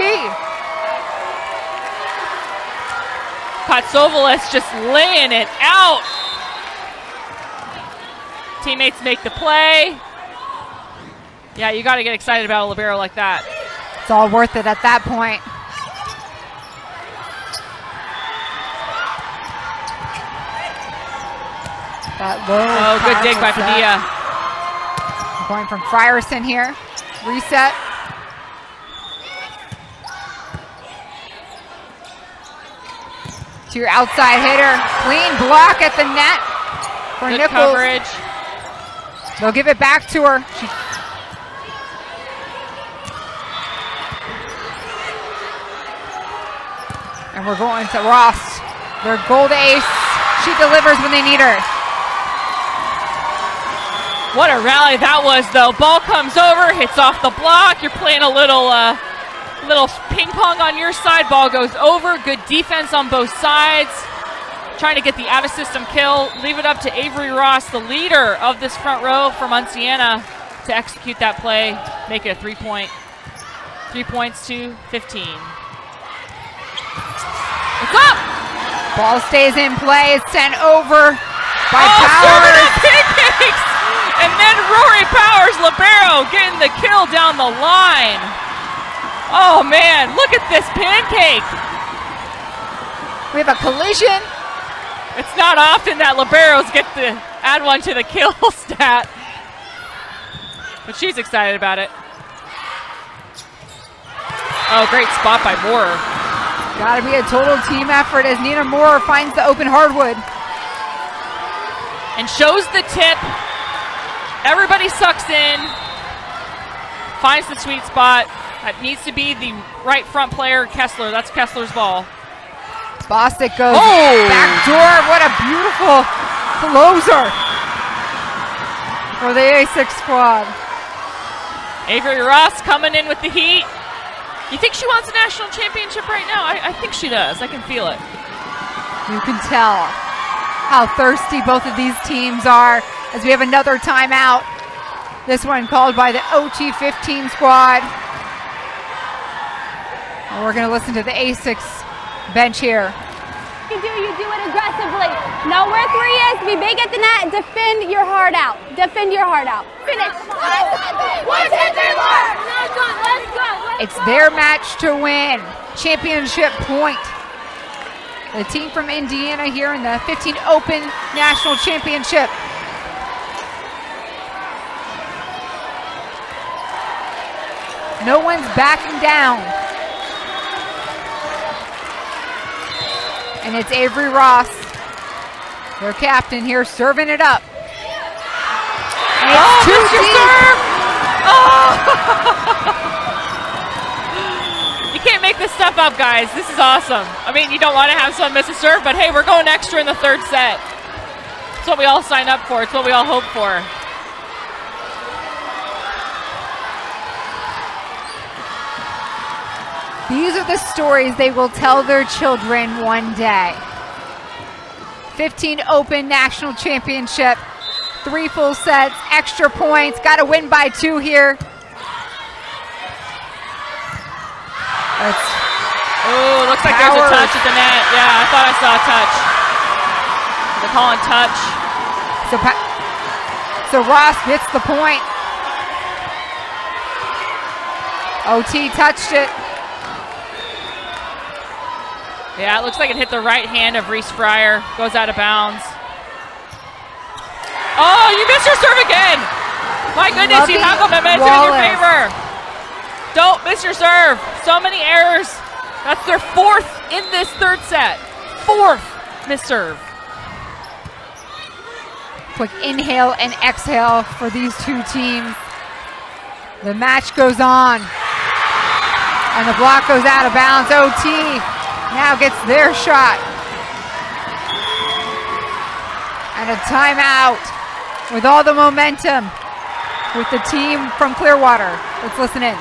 Kotsovolis just laying it out. Teammates make the play. Yeah, you got to get excited about a libero like that. It's all worth it at that point. That low good dig by Padilla. Going from Frierson here. Reset. To your outside hitter. Clean block at the net for Good Nichols. coverage. They'll give it back to her. And we're going to Ross. Their gold ace. She delivers when they need her. What a rally that was, though. Ball comes over, hits off the block. You're playing a little ping pong on your side. Ball goes over. Good defense on both sides. Trying to get the out-of-system kill. Leave it up to Avery Ross, the leader of this front row from Ncaa, to execute that play. Make it a 3-point. 3 points to 15. It's up! Ball stays in play. It's sent over by Serving Powers. up pancakes! And then Rory Powers, libero, getting the kill down the line. Oh, man, look at this pancake. We have a collision. It's not often that liberos get to add one to the kill stat. But she's excited about it. Oh, great spot by Moore. Got to be a total team effort as Nina Moore finds the open hardwood. And shows the tip. Everybody sucks in. Finds the sweet spot. That needs to be the right front player, Kessler. That's Kessler's ball. Bostic goes back door. What a beautiful closer for the A6 squad. Avery Ross coming in with the heat. You think she wants a national championship right now? I think she does. I can feel it. You can tell how thirsty both of these teams are as we have another timeout. This one called by the OT15 squad. And we're going to listen to the A6 bench here. you do it aggressively. Know where 3 is, be big at the net, defend your heart out. Defend your heart out. Finish. 1, 2, 3, 4. Let's go. It's their match to win. Championship point. The team from Indiana here in the 15 Open National Championship. No one's backing down. And it's Avery Ross, their captain here, serving it up. And it's too deep. Serve! Oh! You can't make this stuff up, guys. This is awesome. I mean, you don't want to have someone miss a serve, but hey, we're going extra in the 3rd set. It's what we all signed up for. It's what we all hope for. These are the stories they will tell their children one day. 15 Open National Championship, 3 full sets, extra points, got to win by 2 here. Oh, looks like there's a touch at the net. Yeah, I thought I saw a touch. They're calling touch. So Ross gets the point. OT touched it. Yeah, it looks like it hit the right hand of Reese Fryer. Goes out of bounds. Oh, you missed your serve again. My goodness, you have the momentum in your favor. Don't miss your serve. So many errors. That's their 4th in this 3rd set. 4th missed serve. Quick inhale and exhale for these 2 teams. The match goes on. And the block goes out of bounds. OT now gets their shot. And a timeout with all the momentum with the team from Clearwater. Let's listen in.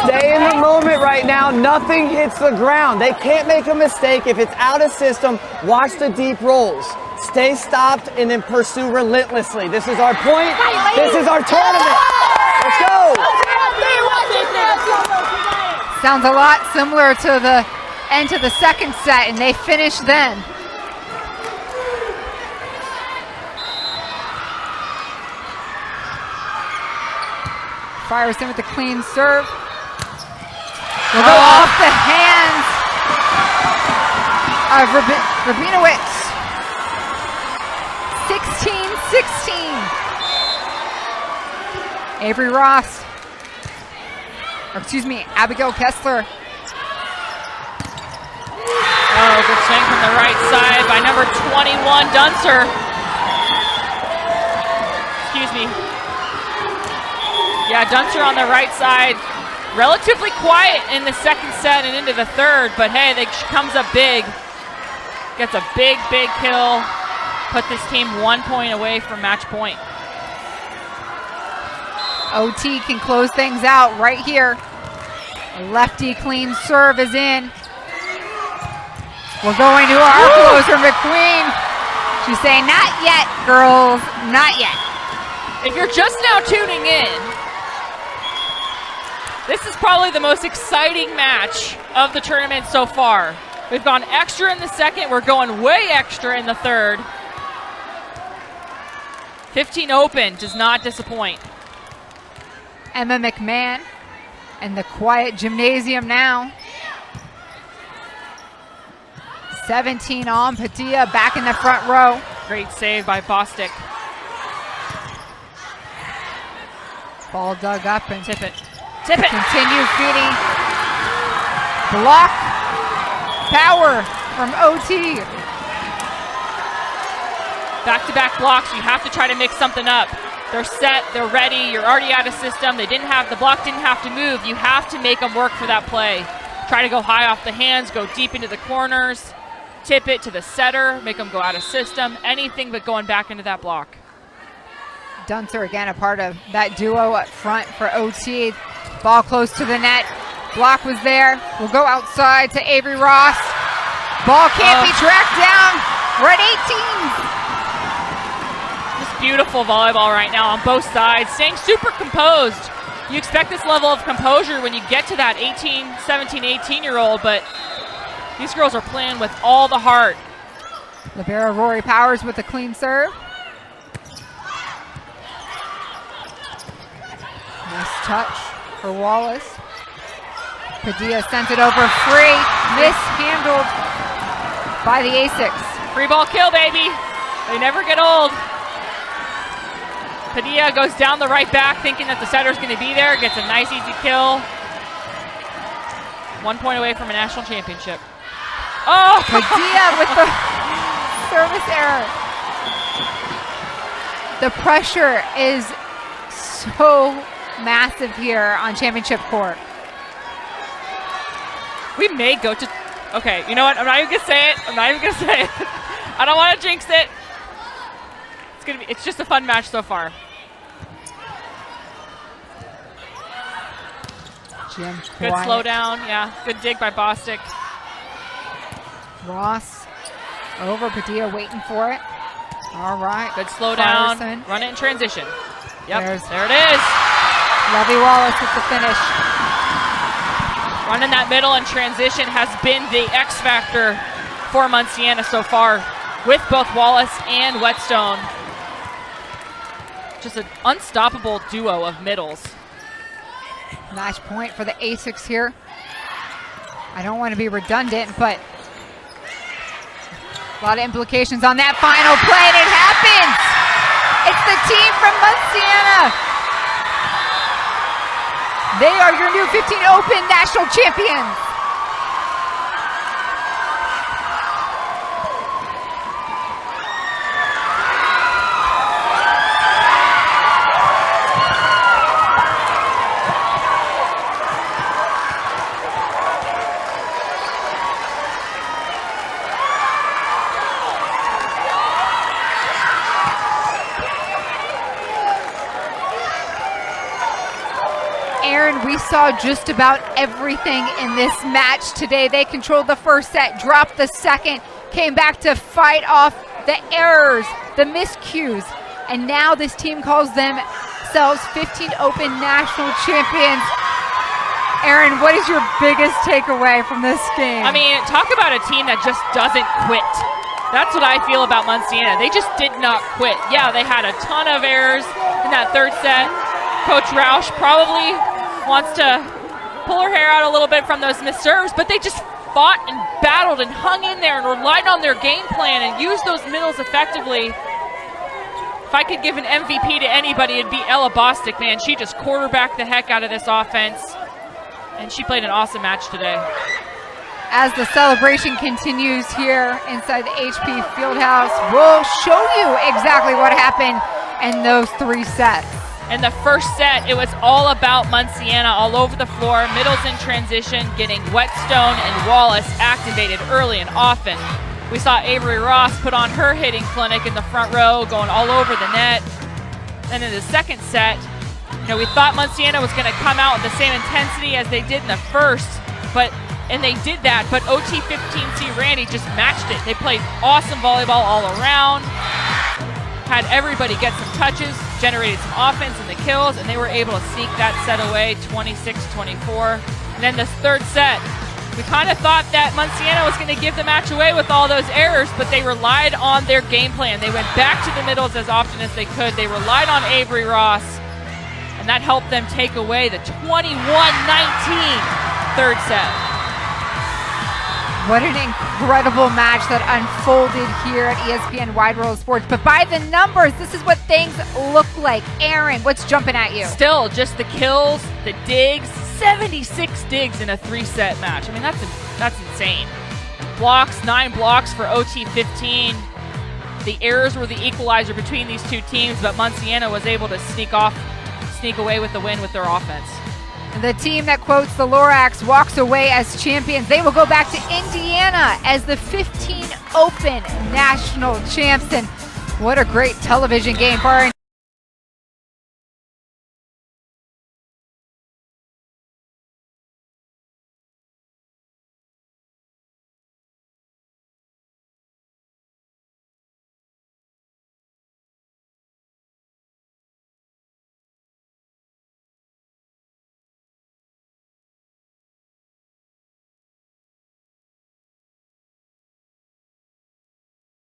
Stay in the moment right now. Nothing hits the ground. They can't make a mistake. If it's out of system, watch the deep rolls. Stay stopped and then pursue relentlessly. This is our point. This is our tournament. Let's go. Sounds a lot similar to the end of the 2nd set, and they finish then. Fires in with the clean serve. Will go off the hands of Rabinowitz. 16-16. Avery Ross. Abigail Kessler. Oh, good swing from the right side by number 21, Dunser. Excuse me. Yeah, Dunser on the right side. Relatively quiet in the 2nd set and into the 3rd, but hey, she comes up big. Gets a big, big kill. Put this team 1 point away from match point. OT can close things out right here. A lefty clean serve is in. We're going to our closer, McQueen. She's saying, not yet, girls, not yet. If you're just now tuning in, this is probably the most exciting match of the tournament so far. We've gone extra in the 2nd. We're going way extra in the 3rd. 15 Open does not disappoint. Emma McMahon and the quiet gymnasium now. 17 on Padilla back in the front row. Great save by Bostic. Ball dug up and Tip it. Tip it. Continue feeding. Block. Power from OT. Back-to-back blocks. You have to try to mix something up. They're set. They're ready. You're already out of system. The block didn't have to move. You have to make them work for that play. Try to go high off the hands. Go deep into the corners. Tip it to the setter. Make them go out of system. Anything but going back into that block. Dunser again a part of that duo up front for OT. Ball close to the net. Block was there. We'll go outside to Avery Ross. Ball can't be tracked down. We're at 18. Just beautiful volleyball right now on both sides, staying super composed. You expect this level of composure when you get to that 17, 18-year-old, but these girls are playing with all the heart. Libero Rory Powers with a clean serve. Nice touch for Wallace. Padilla sent it over free. Mishandled by the A6. Free ball kill, baby. They never get old. Padilla goes down the right back thinking that the setter's going to be there. Gets a nice, easy kill. 1 point away from a national championship. Oh! Padilla with the service error. The pressure is so massive here on championship court. We may go to... Okay, you know what? I'm not even going to say it. I don't want to jinx it. It's just a fun match so far. Good slow down, yeah. Good dig by Bostic. Ross over Padilla, waiting for it. All right. Good slow down. Ryerson. Run it in transition. Yep, there it is. Lovey Wallace with the finish. Running that middle in transition has been the X factor for Munciana so far with both Wallace and Whetstone. Just an unstoppable duo of middles. Match point for the A6 here. I don't want to be redundant, but a lot of implications on that final play, and it happens! It's the team from Munciana. They are your new 15 Open National Champions. Aaron, we saw just about everything in this match today. They controlled the first set, dropped the second, came back to fight off the errors, the miscues, and now this team calls themselves 15 Open National Champions. Aaron, what is your biggest takeaway from this game? I mean, talk about a team that just doesn't quit. That's what I feel about Munciana. They just did not quit. Yeah, they had a ton of errors in that third set. Coach Roush probably wants to pull her hair out a little bit from those missed serves, but they just fought and battled and hung in there and relied on their game plan and used those middles effectively. If I could give an MVP to anybody, it'd be Ella Bostic, man. She just quarterbacked the heck out of this offense, and she played an awesome match today. As the celebration continues here inside the HP Fieldhouse, we'll show you exactly what happened in those three sets. In the first set, it was all about Munciana all over the floor, middles in transition, getting Whetstone and Wallace activated early and often. We saw Avery Ross put on her hitting clinic in the front row, going all over the net. And in the second set, we thought Munciana was going to come out with the same intensity as they did in the first, and they did that, but OT15C Randy just matched it. They played awesome volleyball all around, had everybody get some touches, generated some offense in the kills, and they were able to sneak that set away 26-24. And then this third set, we kind of thought that Munciana was going to give the match away with all those errors, but they relied on their game plan. They went back to the middles as often as they could. They relied on Avery Ross, and that helped them take away the 21-19 third set. What an incredible match that unfolded here at ESPN Wide World of Sports. But by the numbers, this is what things look like. Aaron, what's jumping at you? Still, just the kills, the digs, 76 digs in a three-set match. I mean, that's insane. Blocks, 9 blocks for OT15. The errors were the equalizer between these two teams, but Munciana was able to sneak away with the win with their offense. The team that quotes the Lorax walks away as champions. They will go back to Indiana as the 15 Open National Champs. And what a great television game for our